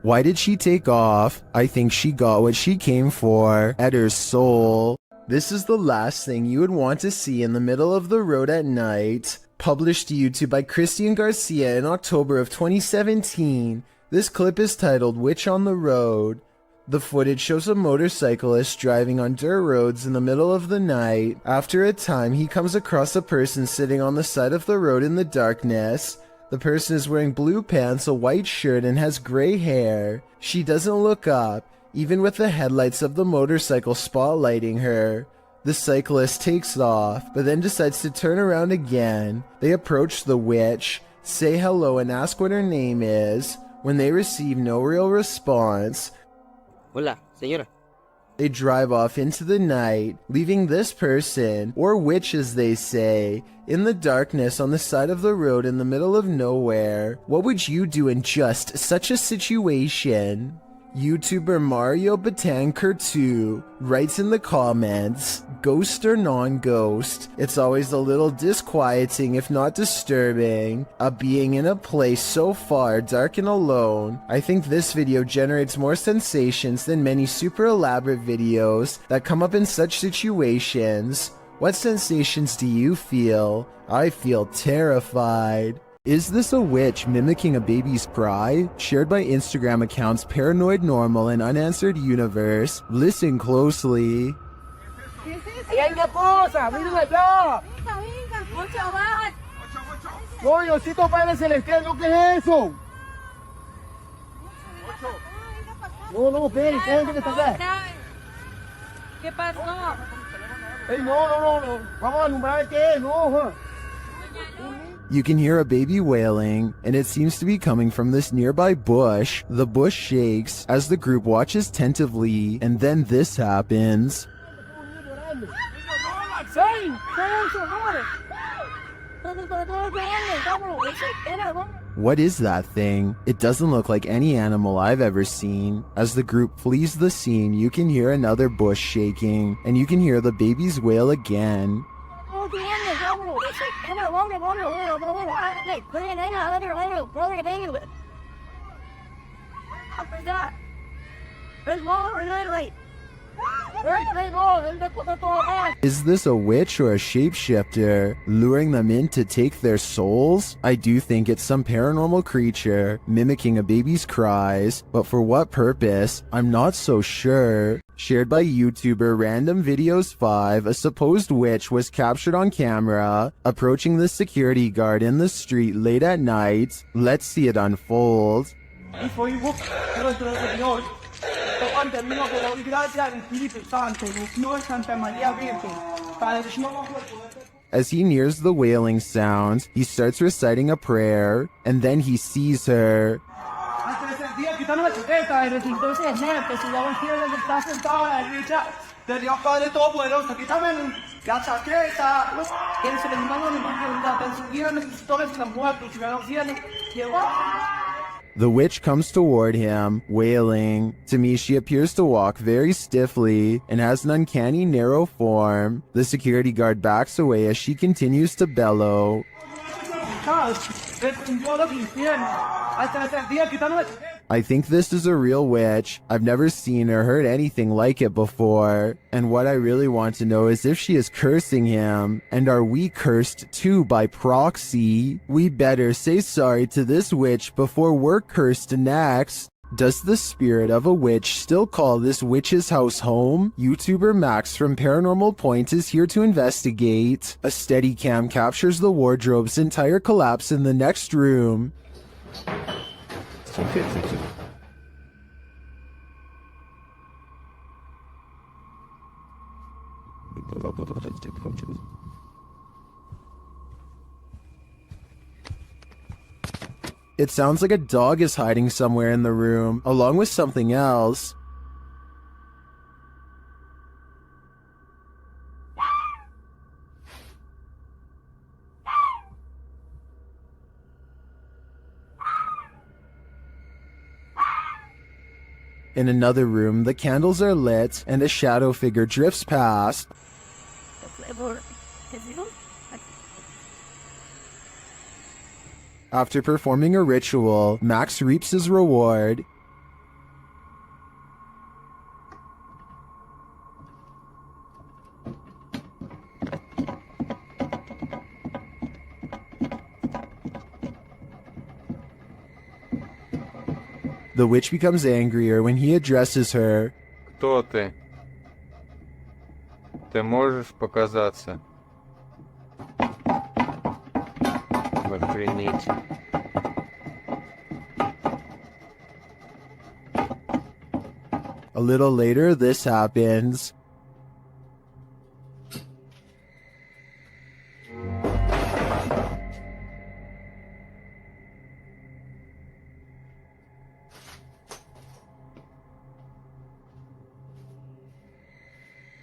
Why did she take off? I think she got what she came for. Eder's soul. This is the last thing you would want to see in the middle of the road at night. Published to YouTube by Christian Garcia in October of 2017, this clip is titled Witch on the Road. The footage shows a motorcyclist driving on dirt roads in the middle of the night. After a time, he comes across a person sitting on the side of the road in the darkness. The person is wearing blue pants, a white shirt, and has gray hair. She doesn't look up, even with the headlights of the motorcycle spotlighting her. The cyclist takes off, but then decides to turn around again. They approach the witch, say hello, and ask what her name is. When they receive no real response, Hola, señora. They drive off into the night, leaving this person, or witch as they say, in the darkness on the side of the road in the middle of nowhere. What would you do in just such a situation? YouTuber Mario Batanker2 writes in the comments, ghost or non-ghost, it's always a little disquieting if not disturbing, a being in a place so far dark and alone. I think this video generates more sensations than many super elaborate videos that come up in such situations. What sensations do you feel? I feel terrified. Is this a witch mimicking a baby's cry? Shared by Instagram accounts Paranoid Normal and Unanswered Universe. Listen closely. ¡Ay, qué cosa! ¡Miren allá! ¡No, Diosito Padre Celestial! ¿No qué es eso? No, espere, ¿qué es lo que está acá? ¿Qué pasó? ¡Ey, no! Vamos a alumbrar qué es, no. You can hear a baby wailing, and it seems to be coming from this nearby bush. The bush shakes as the group watches tentatively, and then this happens. What is that thing? It doesn't look like any animal I've ever seen. As the group flees the scene, you can hear another bush shaking, and you can hear the baby's wail again. Is this a witch or a shapeshifter, luring them in to take their souls? I do think it's some paranormal creature, mimicking a baby's cries, but for what purpose? I'm not so sure. Shared by YouTuber Random Videos 5, a supposed witch was captured on camera, approaching the security guard in the street late at night. Let's see it unfold. As he nears the wailing sound, he starts reciting a prayer, and then he sees her. The witch comes toward him, wailing. To me, she appears to walk very stiffly and has an uncanny narrow form. The security guard backs away as she continues to bellow. I think this is a real witch. I've never seen or heard anything like it before. And what I really want to know is if she is cursing him. And are we cursed too by proxy? We better say sorry to this witch before we're cursed next. Does the spirit of a witch still call this witch's house home? YouTuber Max from Paranormal Point is here to investigate. A Steadicam captures the wardrobe's entire collapse in the next room. It sounds like a dog is hiding somewhere in the room, along with something else. In another room, the candles are lit, and a shadow figure drifts past. After performing a ritual, Max reaps his reward. The witch becomes angrier when he addresses her. Кто ты? Ты можешь показаться? Охренеть. A little later, this happens.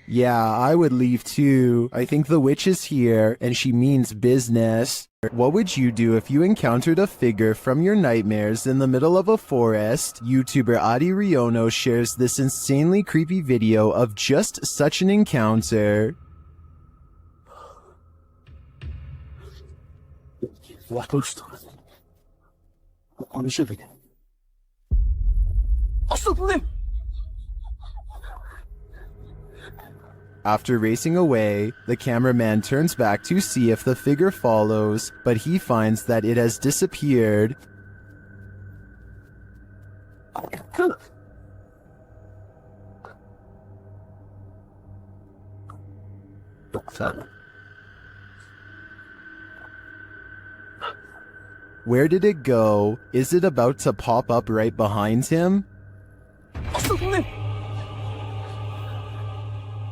Yeah, I would leave too. I think the witch is here, and she means business. What would you do if you encountered a figure from your nightmares in the middle of a forest? YouTuber Adi Riono shares this insanely creepy video of just such an encounter. After racing away, the cameraman turns back to see if the figure follows, but he finds that it has disappeared. Where did it go? Is it about to pop up right behind him?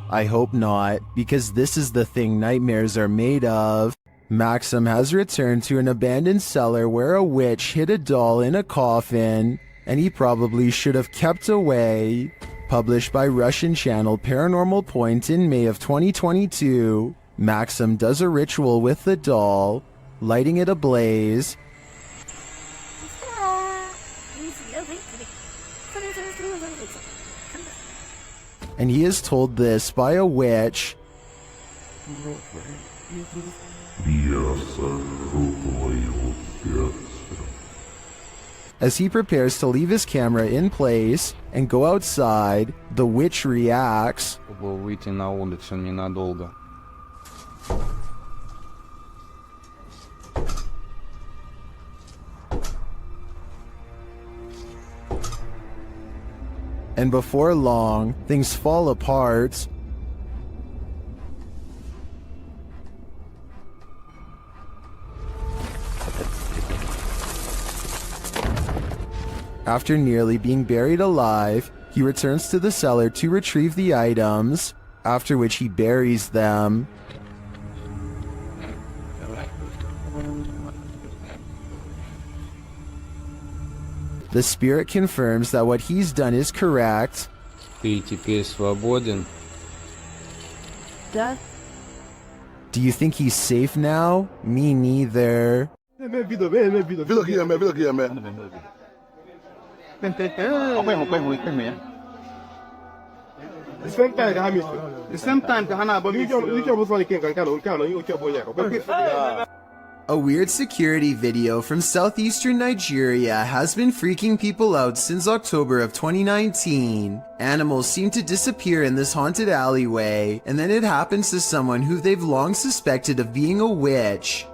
I hope not, because this is the thing nightmares are made of. Maxim has returned to an abandoned cellar where a witch hid a doll in a coffin, and he probably should have kept away. Published by Russian channel Paranormal Point in May of 2022, Maxim does a ritual with the doll, lighting it ablaze. And he is told this by a witch. As he prepares to leave his camera in place and go outside, the witch reacts. Выйти на улицу ненадолго. And before long, things fall apart. After nearly being buried alive, he returns to the cellar to retrieve the items, after which he buries them. The spirit confirms that what he's done is correct. Ты теперь свободен. Do you think he's safe now? Me neither. A weird security video from southeastern Nigeria has been freaking people out since October of 2019. Animals seem to disappear in this haunted alleyway, and then it happens to someone who they've long suspected of being a witch.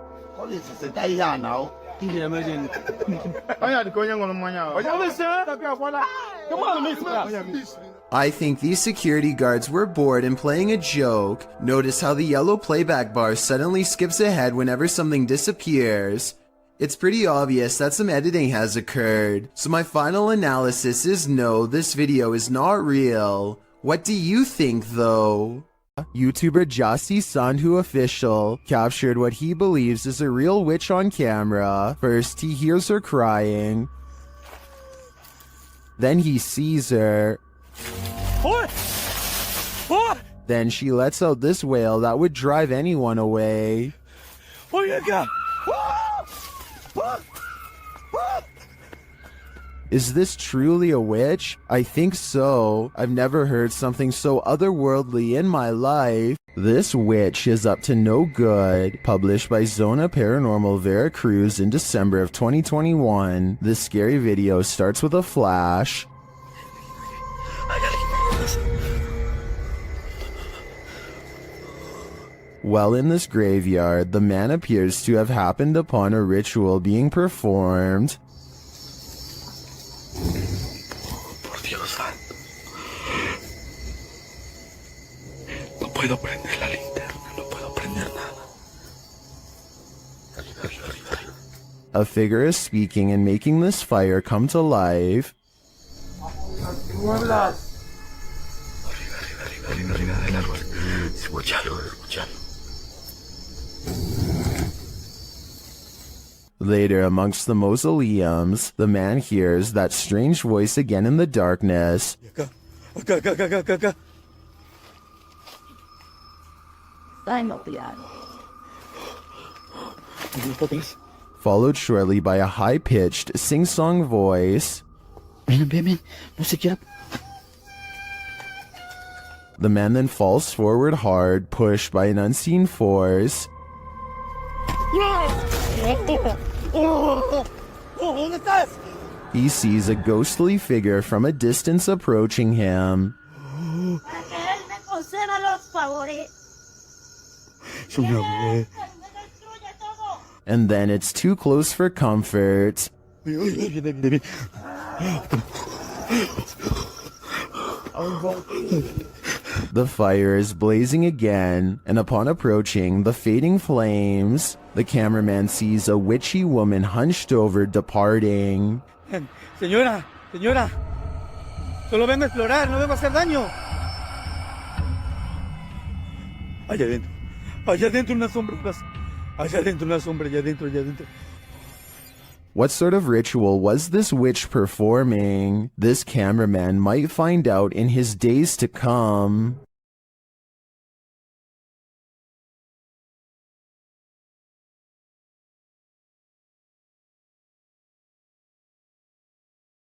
I think these security guards were bored and playing a joke. Notice how the yellow playback bar suddenly skips ahead whenever something disappears. It's pretty obvious that some editing has occurred. So my final analysis is no, this video is not real. What do you think though? YouTuber Jasi Sandhu Official captured what he believes is a real witch on camera. First, he hears her crying. Then he sees her. Then she lets out this wail that would drive anyone away. Is this truly a witch? I think so. I've never heard something so otherworldly in my life. This witch is up to no good. Published by Zona Paranormal Veracruz in December of 2021. This scary video starts with a flash. While in this graveyard, the man appears to have happened upon a ritual being performed. Por Dios santo. No puedo prender la linterna, no puedo prender nada. A figure is speaking and making this fire come to life. Later, amongst the mausoleums, the man hears that strange voice again in the darkness. Followed shortly by a high-pitched, sing-song voice. The man then falls forward hard, pushed by an unseen force. He sees a ghostly figure from a distance approaching him. And then it's too close for comfort. The fire is blazing again, and upon approaching the fading flames, the cameraman sees a witchy woman hunched over departing. Señora, solo vengo a explorar, no vengo a hacer daño. Allá adentro unas sombras. Allá adentro una sombra, allá adentro. What sort of ritual was this witch performing? This cameraman might find out in his days to come.